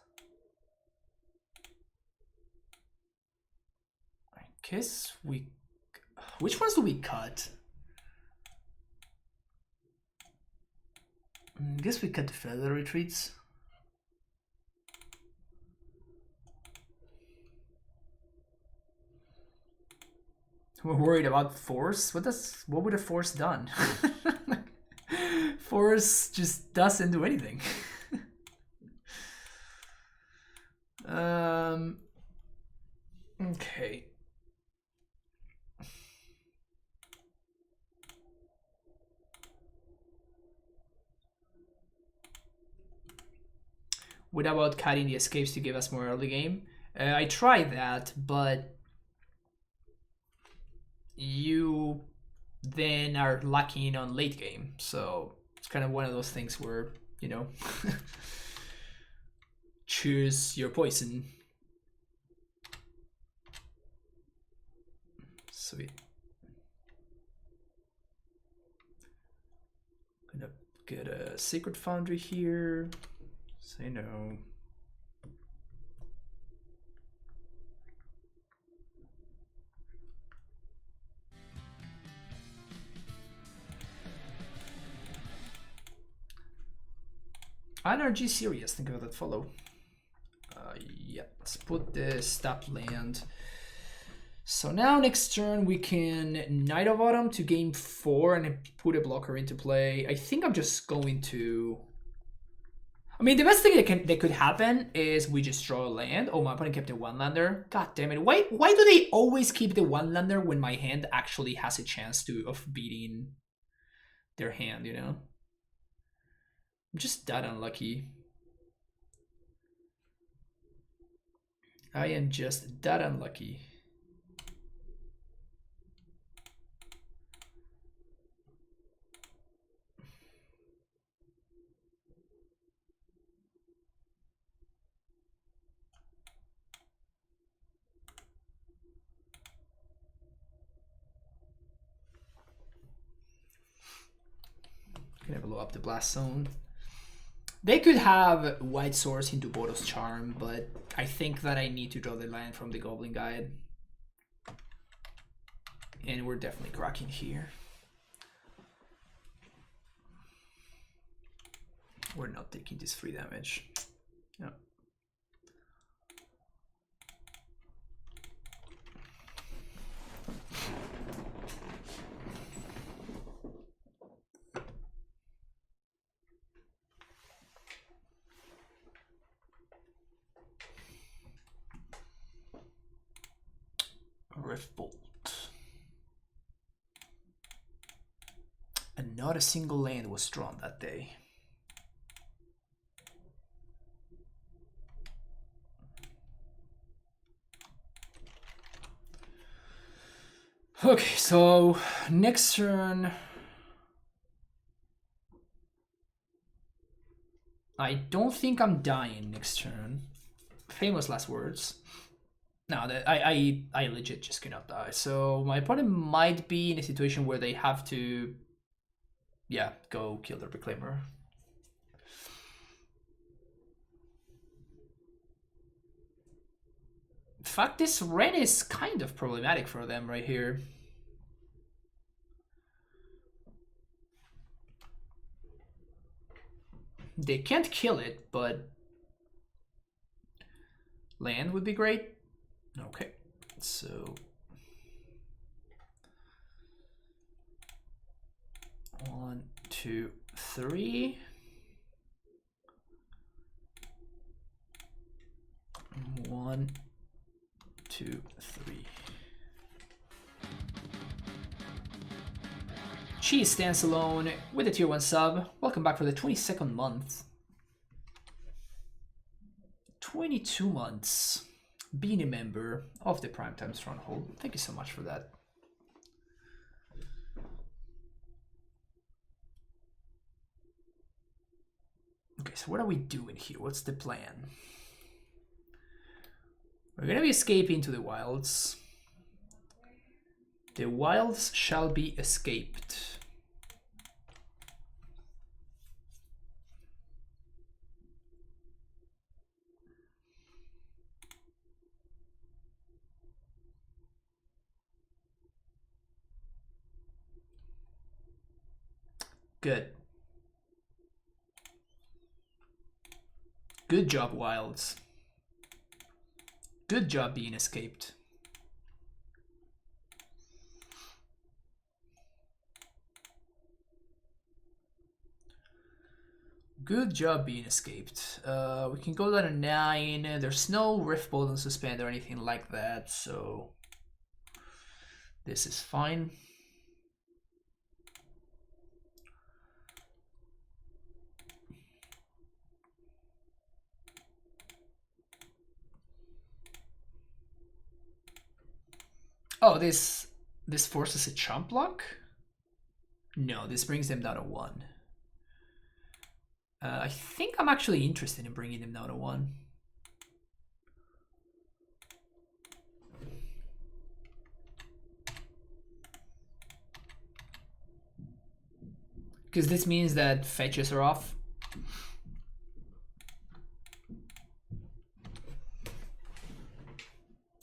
I guess we... Which ones do we cut? I guess we cut the Feather Retreats. We're worried about force. What would a force done? Force just doesn't do anything. Okay. What about cutting the escapes to give us more early game? I tried that, but you then are lacking on late game. So it's kind of one of those things where, you know, choose your poison. Sweet. Gonna get a Sacred Foundry here. Say no. NRG Serious, think about that follow. Yeah, let's put the stop land. So now next turn we can Knight of Autumn to game 4 and put a blocker into play. I think I'm just going to... I mean, the best thing that could happen is we just draw a land. Oh, my opponent kept a one-lander. God damn it. Why do they always keep the one-lander when my hand actually has a chance of beating their hand, you know? I'm just that unlucky. I am just that unlucky. Gonna blow up the blast zone. They could have White Source into Boros Charm, but I think that I need to draw the land from the Goblin Guide. And we're definitely cracking here. We're not taking this 3 damage. No. Riftbolt. And not a single land was drawn that day. Okay, so next turn I don't think I'm dying next turn. Famous last words. No, I legit just cannot die. So my opponent might be in a situation where they have to, yeah, go kill their Reclaimer. In fact, this Ren is kind of problematic for them right here. They can't kill it, but land would be great. Okay, so 1, 2, 3. 1, 2, 3. She stands alone with a tier 1 sub. Welcome back for the 22nd month. 22 months being a member of the Primetime Stronghold. Thank you so much for that. Okay, so what are we doing here? What's the plan? We're gonna be escaping to the wilds. The wilds shall be escaped. Good. Good job, wilds. Good job being escaped. Good job being escaped. We can go down to 9. There's no Rift Bolt and Suspend or anything like that, so this is fine. Oh, this forces a chump block? No, this brings them down to 1. I think I'm actually interested in bringing them down to 1. Because this means that fetches are off.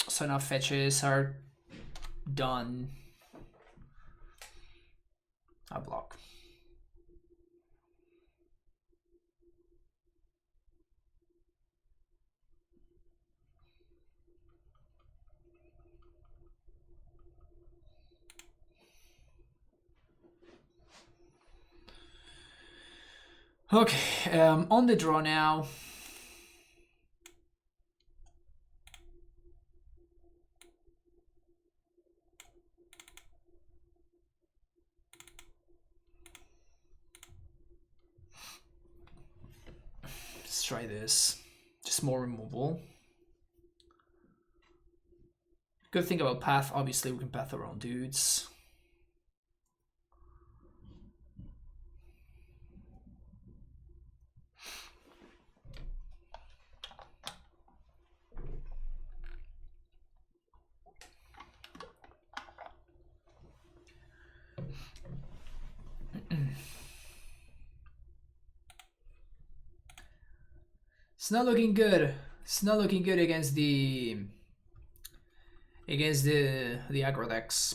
So now fetches are done. I block. Okay, on the draw now. Let's try this. Just more removal. Good thing about path, obviously we can path our own dudes. It's not looking good. It's not looking good against the aggro decks.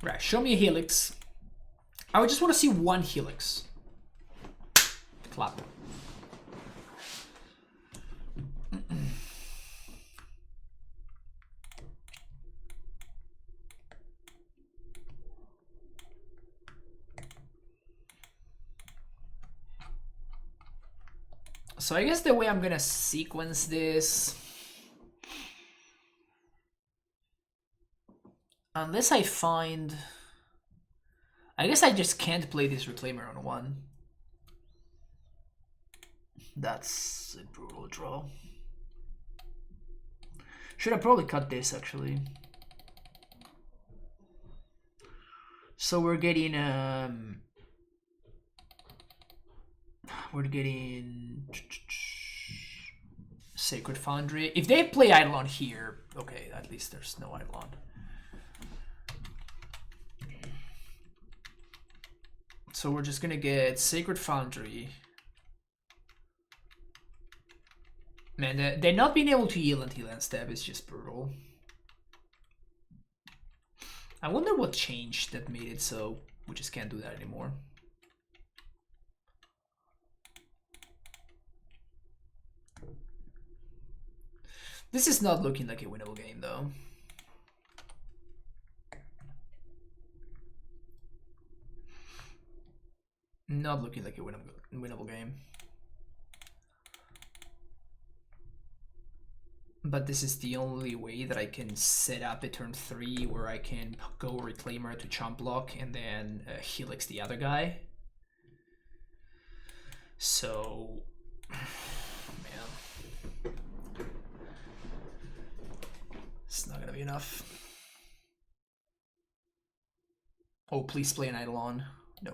Right, show me a helix. I would just want to see one helix. Clap. So I guess the way I'm gonna sequence this, unless I find, I guess I just can't play this Reclaimer on 1. That's a brutal draw. Should have probably cut this actually. So we're getting Sacred Foundry. If they play Eidolon here, okay, at least there's no Eidolon. So we're just gonna get Sacred Foundry. Man, they're not being able to heal until end step is just brutal. I wonder what changed that made it so we just can't do that anymore. This is not looking like a winnable game though. Not looking like a winnable game. But this is the only way that I can set up a turn 3 where I can go Reclaimer to chump block and then helix the other guy. So, man, it's not gonna be enough. Oh, please play an Eidolon. No.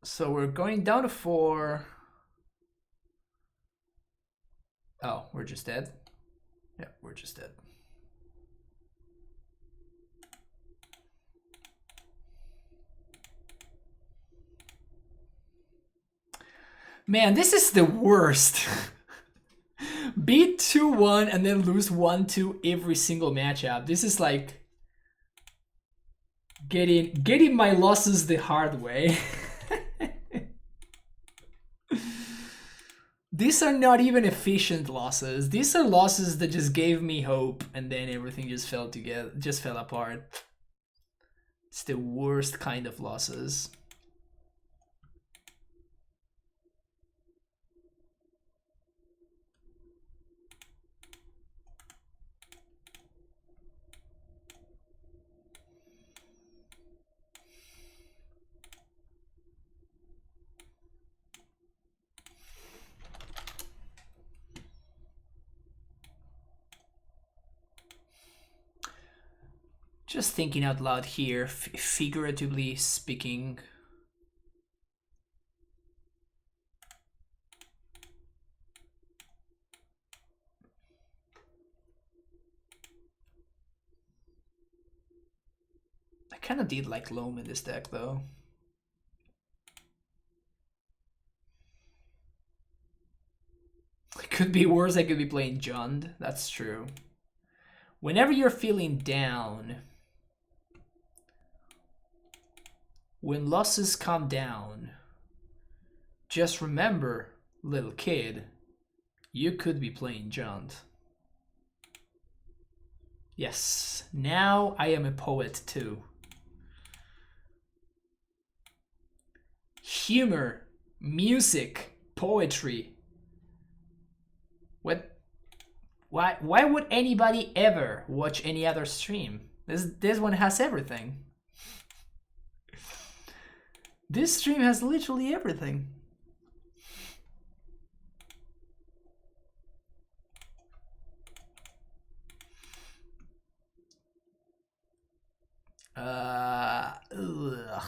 So we're going down to 4. Oh, we're just dead? Yeah, we're just dead. Man, this is the worst. Beat 2-1 and then lose 1-2 every single matchup. This is like getting my losses the hard way. These are not even efficient losses. These are losses that just gave me hope and then everything just fell apart. It's the worst kind of losses. Just thinking out loud here, figuratively speaking. I kind of did like Loam in this deck though. It could be worse, I could be playing Jund, that's true. Whenever you're feeling down, when losses come down, just remember, little kid, you could be playing Jund. Yes, now I am a poet too. Humor, music, poetry. What? Why would anybody ever watch any other stream? This one has everything. This stream has literally everything. Ugh.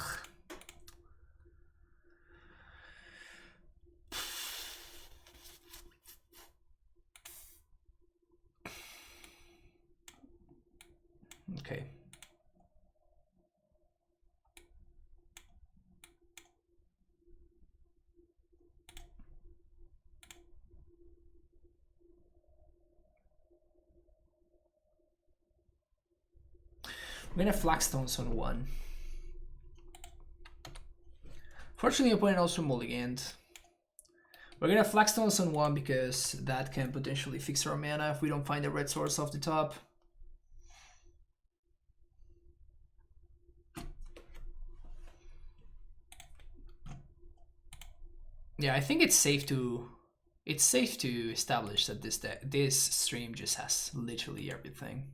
Okay. I'm gonna Flagstones on 1. Fortunately, opponent also mulliganed. We're gonna Flagstones on 1 because that can potentially fix our mana if we don't find a red source off the top. Yeah, I think it's safe to establish that this stream just has literally everything.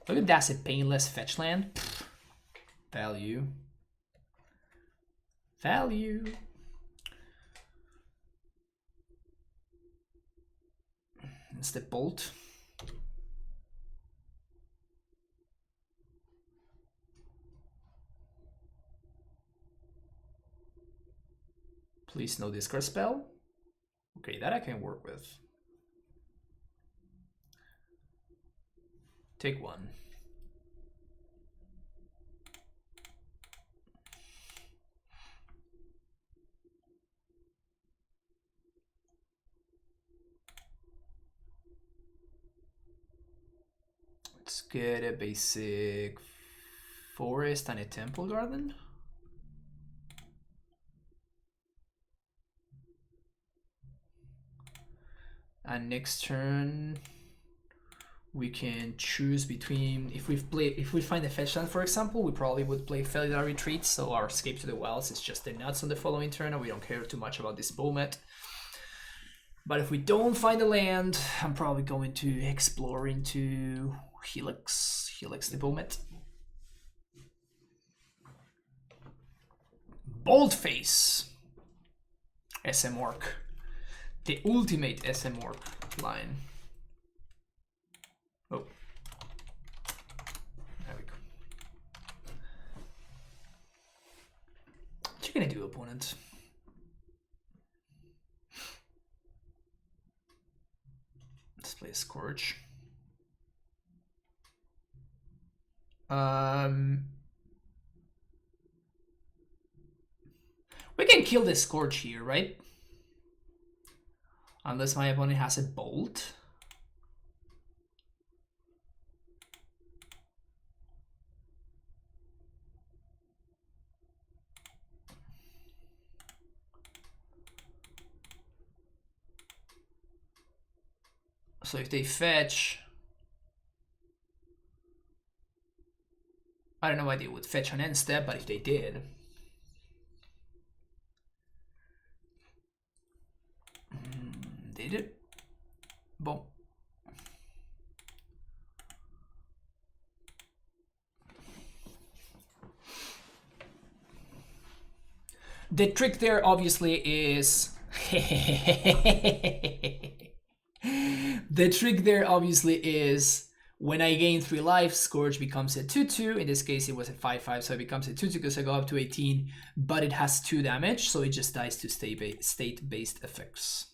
Look at that's a painless fetch land. Pfft. Value. Value. It's the bolt. Please no discard spell. Okay, that I can work with. Take 1. Let's get a basic forest and a temple garden. And next turn we can choose between, if we find a fetch land, for example, we probably would play Felidar Retreat, so our Escape to the Wilds is just the nuts on the following turn, and we don't care too much about this Bomet. But if we don't find a land, I'm probably going to explore into Helix the Bomet. Boldface! SM Orc. The ultimate SM Orc line. Oh. There we go. What you gonna do, opponent? Let's play a Scourge. We can kill the Scorch here, right? Unless my opponent has a Bolt. So if they fetch... I don't know why they would fetch an end step, but if they did... They did. Boom. The trick there obviously is... The trick there obviously is when I gain 3 life, Scourge becomes a 2-2. In this case, it was a 5-5, so it becomes a 2-2 because I go up to 18, but it has 2 damage, so it just dies to state-based effects.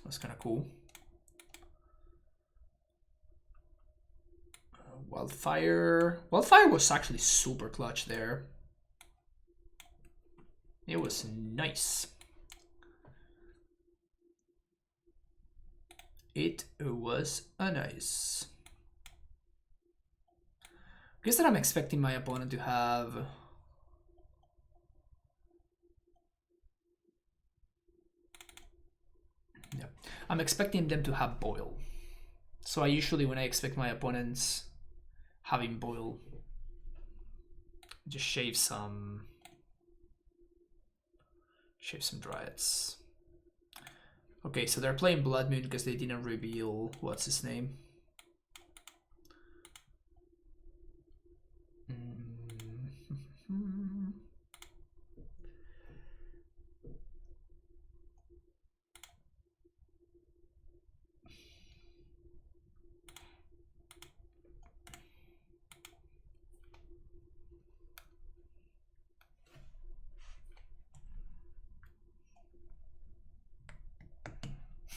That's kind of cool. Wildfire. Wildfire was actually super clutch there. It was nice. It was a nice. Guess that I'm expecting my opponent to have... Yeah, I'm expecting them to have Boil. So I usually, when I expect my opponents having Boil, just shave some Dryads. Okay, so they're playing Blood Moon because they didn't reveal what's his name.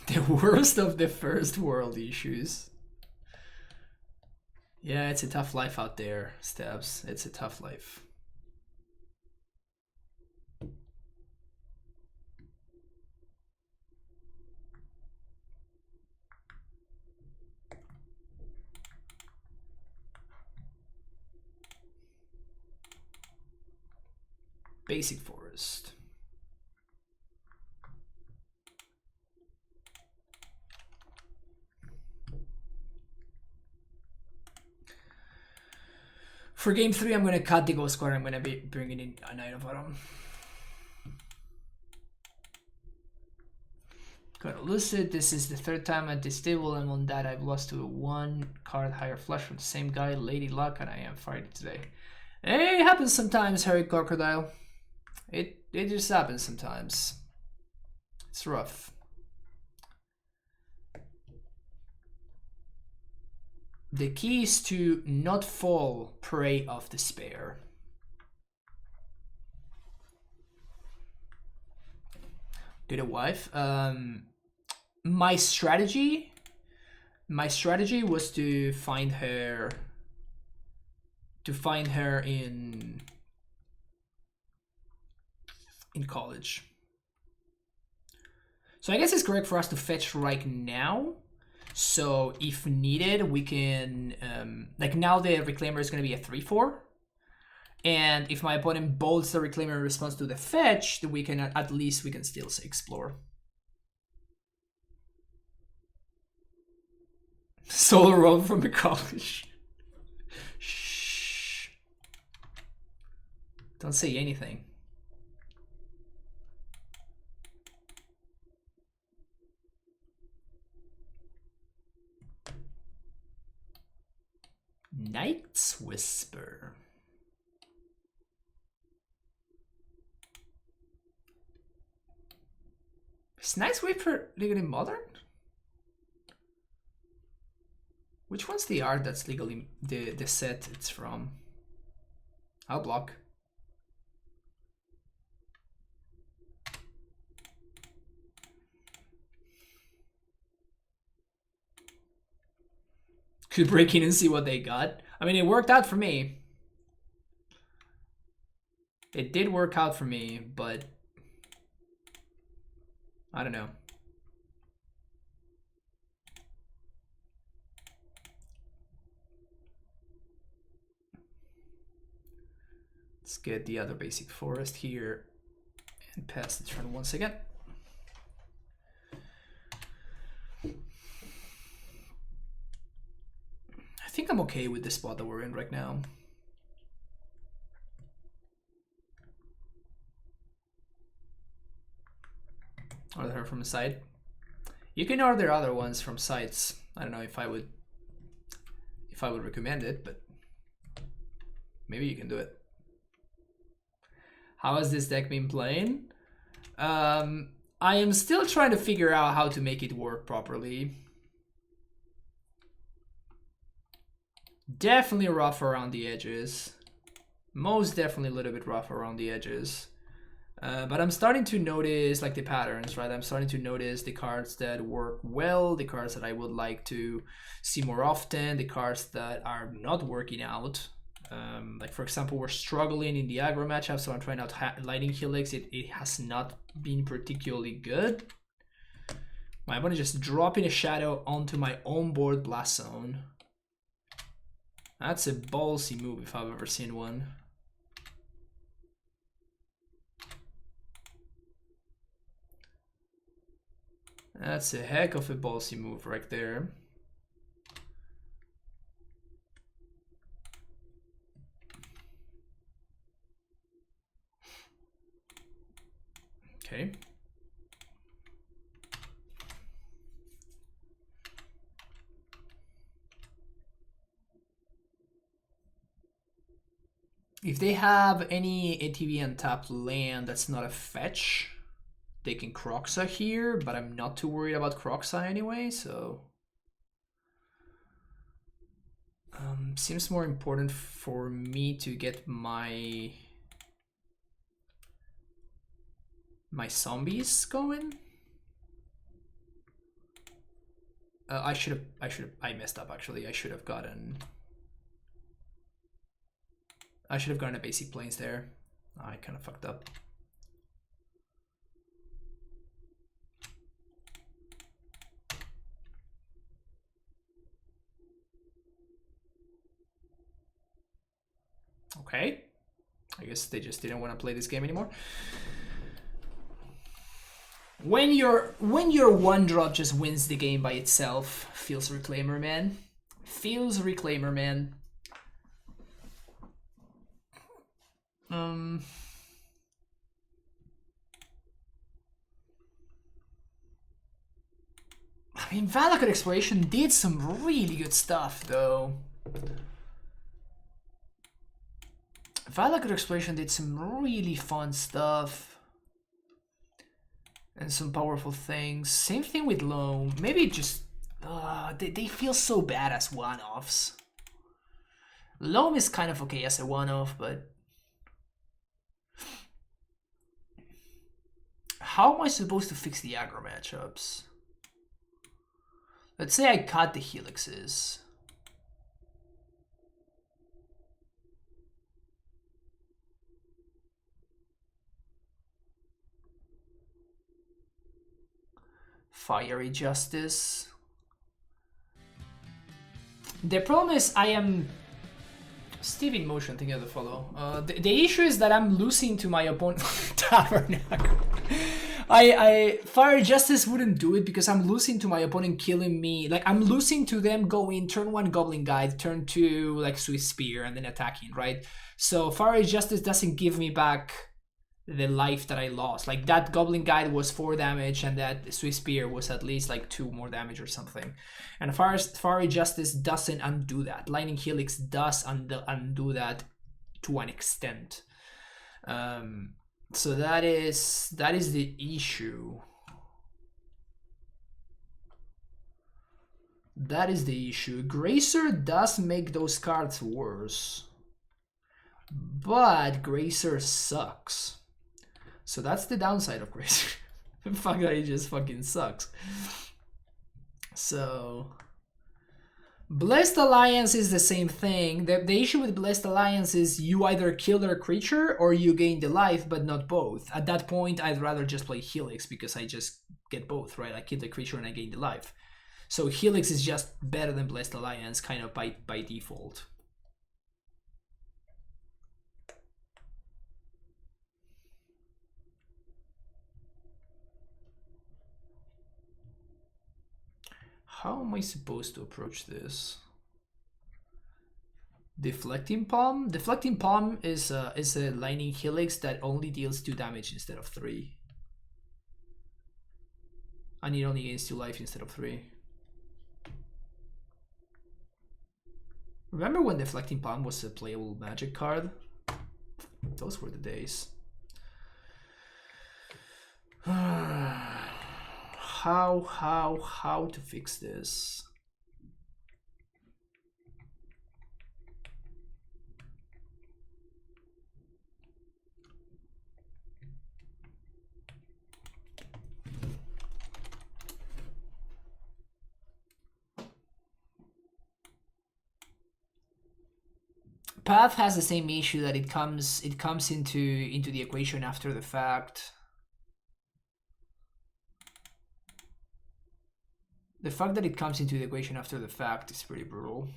The worst of the first world issues. Yeah, it's a tough life out there, Stabs. It's a tough life. Basic Forest. For game 3, I'm going to cut the Ghost Squad. I'm going to be bringing in a Knight of Autumn. Got a Lucid. This is the 3rd time at this table, and on that I've lost to a 1 card higher flush from the same guy, Lady Luck, and I am fighting today. Hey, it happens sometimes, Harry Crocodile. It just happens sometimes. It's rough. The key is to not fall prey of despair. Get a wife. My strategy was to find her in college. So I guess it's correct for us to fetch right now. So if needed, we can, like now the Reclaimer is going to be a 3-4. And if my opponent bolts the Reclaimer in response to the fetch, then we can, at least we can still say explore. Solo roll from the college. Shh. Don't say anything. Knight's Whisper. Is Knight's Whisper legally modern? Which one's the art that's legally the set it's from? I'll block. Could break in and see what they got. I mean, it worked out for me. It did work out for me, but I don't know. Let's get the other basic forest here and pass the turn once again. I think I'm okay with the spot that we're in right now. Order her from the side. You can order other ones from sites. I don't know if I would recommend it, but maybe you can do it. How has this deck been playing? I am still trying to figure out how to make it work properly. Definitely rough around the edges. Most definitely a little bit rough around the edges. But I'm starting to notice like the patterns, right? I'm starting to notice the cards that work well, the cards that I would like to see more often, the cards that are not working out. Like for example, we're struggling in the aggro matchup, so I'm trying out Lightning Helix. It has not been particularly good. My opponent just dropping a shadow onto my own board Blast Zone. That's a ballsy move if I've ever seen one. That's a heck of a ballsy move right there. Okay. If they have any ATV untapped land that's not a fetch, they can Croxa here, but I'm not too worried about Croxa anyway, so... seems more important for me to get my zombies going. I messed up actually. I should have gotten a basic plains there. I kind of fucked up. Okay, I guess they just didn't want to play this game anymore. When your one drop just wins the game by itself, feels Reclaimer, man. Feels Reclaimer, man. I mean, Valakut Exploration did some really good stuff, though. Valakut Exploration did some really fun stuff. And some powerful things. Same thing with Loam. Maybe just... they feel so bad as one-offs. Loam is kind of okay as a one-off, but... how am I supposed to fix the aggro matchups? Let's say I cut the helixes. Fiery Justice. The problem is I am... Steve in motion, thinking of the follow. The issue is that I'm losing to my opponent. Tabernacle. Fire Justice wouldn't do it because I'm losing to my opponent killing me. Like, I'm losing to them going turn 1 Goblin Guide, turn 2 like Swiss Spear, and then attacking, right? So Fire Justice doesn't give me back the life that I lost. Like, that Goblin Guide was 4 damage and that Swiss Spear was at least like 2 more damage or something. And Fiery Justice doesn't undo that. Lightning Helix does undo that to an extent. So that is the issue. That is the issue. Gracer does make those cards worse. But Gracer sucks. So that's the downside of Gracer. The fact that it just fucking sucks. So Blessed Alliance is the same thing. The issue with Blessed Alliance is you either kill their creature or you gain the life, but not both. At that point, I'd rather just play Helix because I just get both, right? I kill the creature and I gain the life. So Helix is just better than Blessed Alliance, kind of by default. How am I supposed to approach this? Deflecting Palm? Deflecting Palm is a Lightning Helix that only deals 2 damage instead of 3. And it only gains 2 life instead of 3. Remember when Deflecting Palm was a playable Magic card? Those were the days. How to fix this? Path has the same issue that it comes into the equation after the fact. The fact that it comes into the equation after the fact is pretty brutal.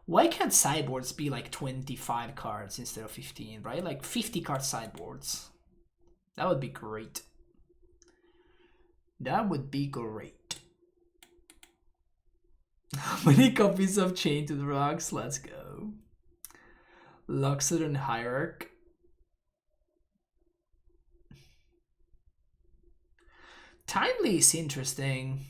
Why can't sideboards be like 25 cards instead of 15, right? Like 50 card sideboards. That would be great. That would be great. How many copies of Chain to the Rocks? Let's go. Luxor and Hierarch. Timely is interesting.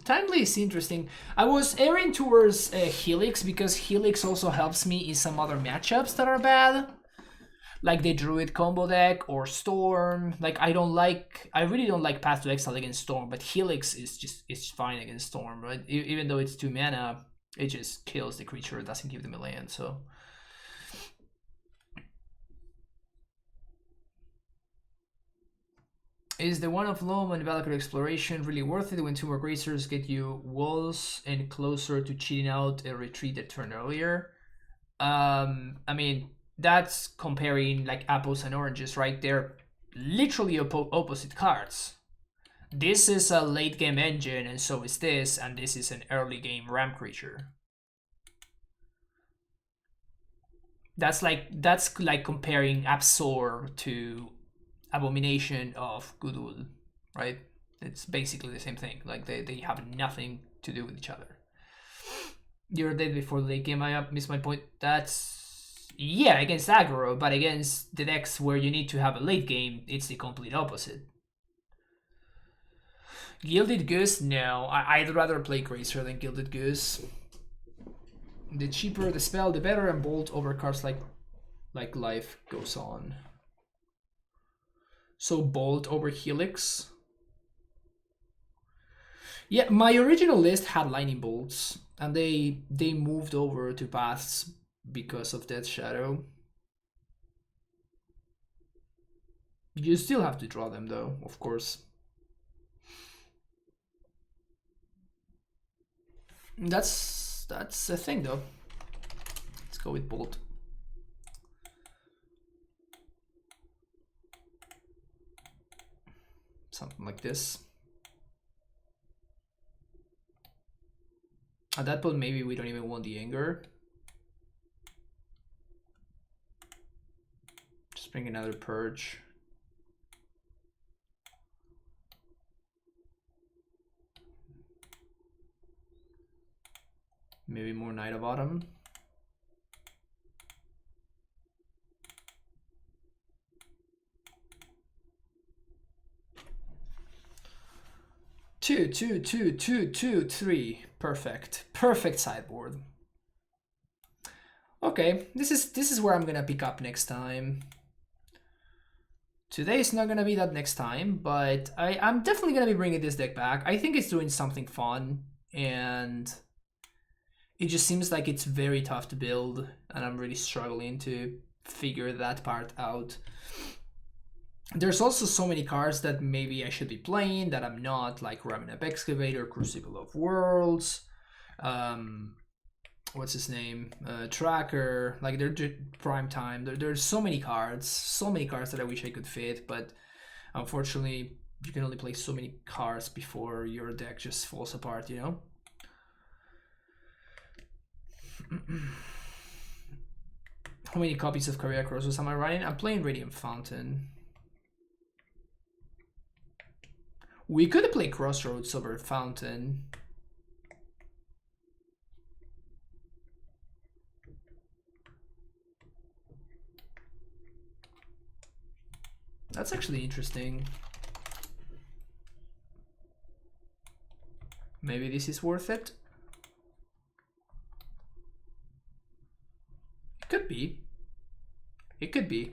Timely is interesting. I was erring towards Helix because Helix also helps me in some other matchups that are bad. Like the Druid combo deck or Storm. Like I really don't like Path to Exile against Storm, but Helix is fine against Storm, right? Even though it's 2 mana, it just kills the creature, it doesn't give them a land, so. Is the one of Loam and Valkyrie Exploration really worth it when 2 more Gracers get you walls and closer to cheating out a retreat a turn earlier? I mean, that's comparing like apples and oranges, right? They're literally opposite cards. This is a late game engine and so is this, and this is an early game ram creature. That's like comparing Absorb to Abomination of Goodwood, right? It's basically the same thing. Like they have nothing to do with each other. You're dead before the late game. I missed my point. That's, yeah, against aggro, but against the decks where you need to have a late game, it's the complete opposite. Gilded Goose? No, I'd rather play Gracer than Gilded Goose. The cheaper the spell, the better, and bolt over cards like Life Goes On. So Bolt over Helix. Yeah, my original list had Lightning Bolts, and they moved over to Paths because of Death Shadow. You still have to draw them though, of course. That's a thing though. Let's go with Bolt. Something like this. At that point, maybe we don't even want the Anger. Just bring another Purge. Maybe more Knight of Autumn. Two, 3. Perfect sideboard. Okay, this is where I'm gonna pick up next time. Today is not gonna be that next time, but I'm definitely gonna be bringing this deck back. I think it's doing something fun, and it just seems like it's very tough to build, and I'm really struggling to figure that part out. There's also so many cards that maybe I should be playing that I'm not, like Ramming Up Excavator, Crucible of Worlds, what's his name, Tracker, like they're Prime Time. There's so many cards that I wish I could fit, but unfortunately you can only play so many cards before your deck just falls apart, you know? How many copies of Career Crossroads am I running? I'm playing Radiant Fountain. We could play Crossroads over Fountain. That's actually interesting. Maybe this is worth it. It could be. It could be.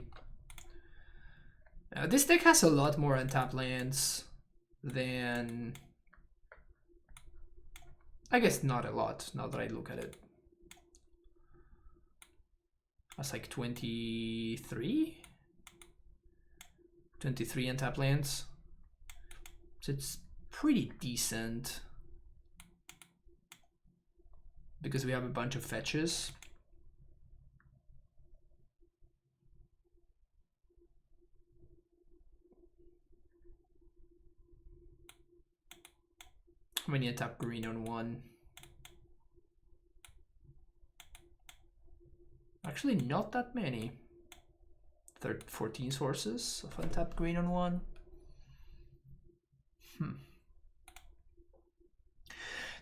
This deck has a lot more untapped lands than... I guess not a lot, now that I look at it. That's like 23? 23 untapped lands. So it's pretty decent. Because we have a bunch of fetches. How many untap green on one? Actually, not that many. 14 sources of untapped green on one.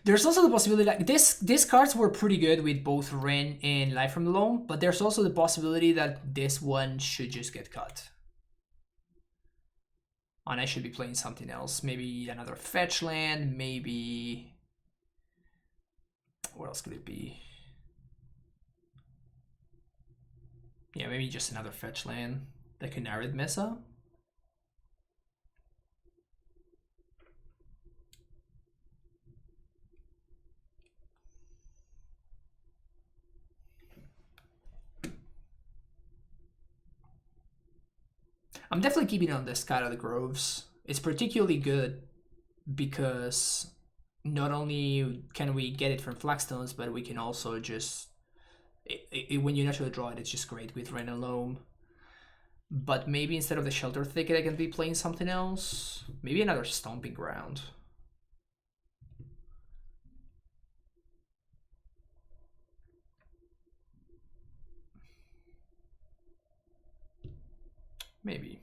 There's also the possibility that these cards were pretty good with both Ren and Life from the Loam, but there's also the possibility that this one should just get cut. And I should be playing something else. Maybe another fetch land, maybe... What else could it be? Yeah, maybe just another fetch land. Like an Arid Mesa. I'm definitely keeping on the Sky of the Groves. It's particularly good because not only can we get it from Flagstones, but we can also just... when you naturally draw it, it's just great with Ren and Loam. But maybe instead of the Shelter Thicket, I can be playing something else. Maybe another Stomping Ground. Maybe.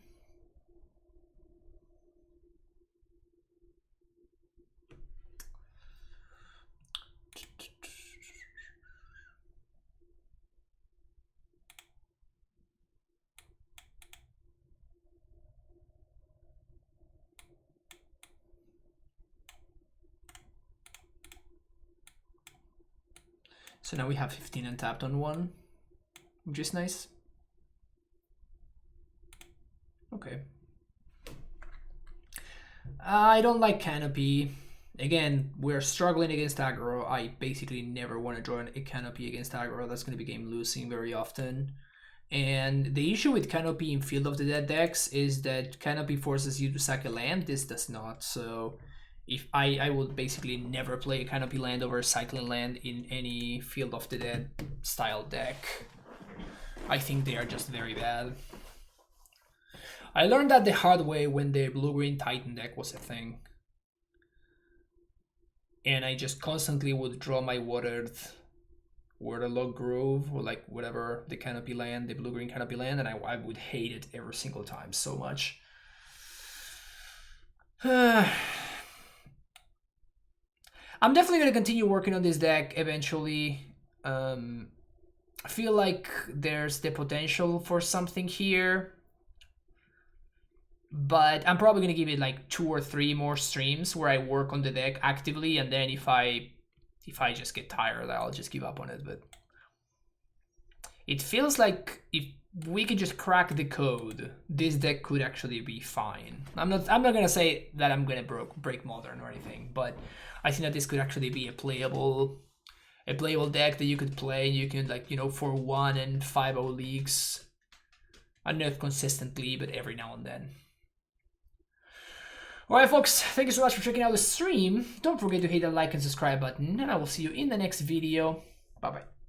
So now we have 15 untapped on one, which is nice. Okay. I don't like Canopy. Again, we're struggling against aggro. I basically never want to draw a Canopy against aggro. That's going to be game losing very often. And the issue with Canopy in Field of the Dead decks is that Canopy forces you to sack a land. This does not. So if I would basically never play a Canopy land over a cycling land in any Field of the Dead style deck. I think they are just very bad. I learned that the hard way when the blue-green Titan deck was a thing. And I just constantly would draw my Waterlogged Grove, or like whatever, the Canopy land, the blue-green Canopy land, and I would hate it every single time so much. I'm definitely going to continue working on this deck eventually. I feel like there's the potential for something here. But I'm probably going to give it like 2 or 3 more streams where I work on the deck actively. And then if I just get tired, I'll just give up on it. But it feels like we can just crack the code, this deck could actually be fine. I'm not gonna say that I'm gonna break Modern or anything, but I think that this could actually be a playable deck that you could play. You can, like, you know, for 1 and 5-0 leagues. I don't know if consistently, but every now and then. Alright folks, thank you so much for checking out the stream. Don't forget to hit the like and subscribe button, and I will see you in the next video. Bye bye.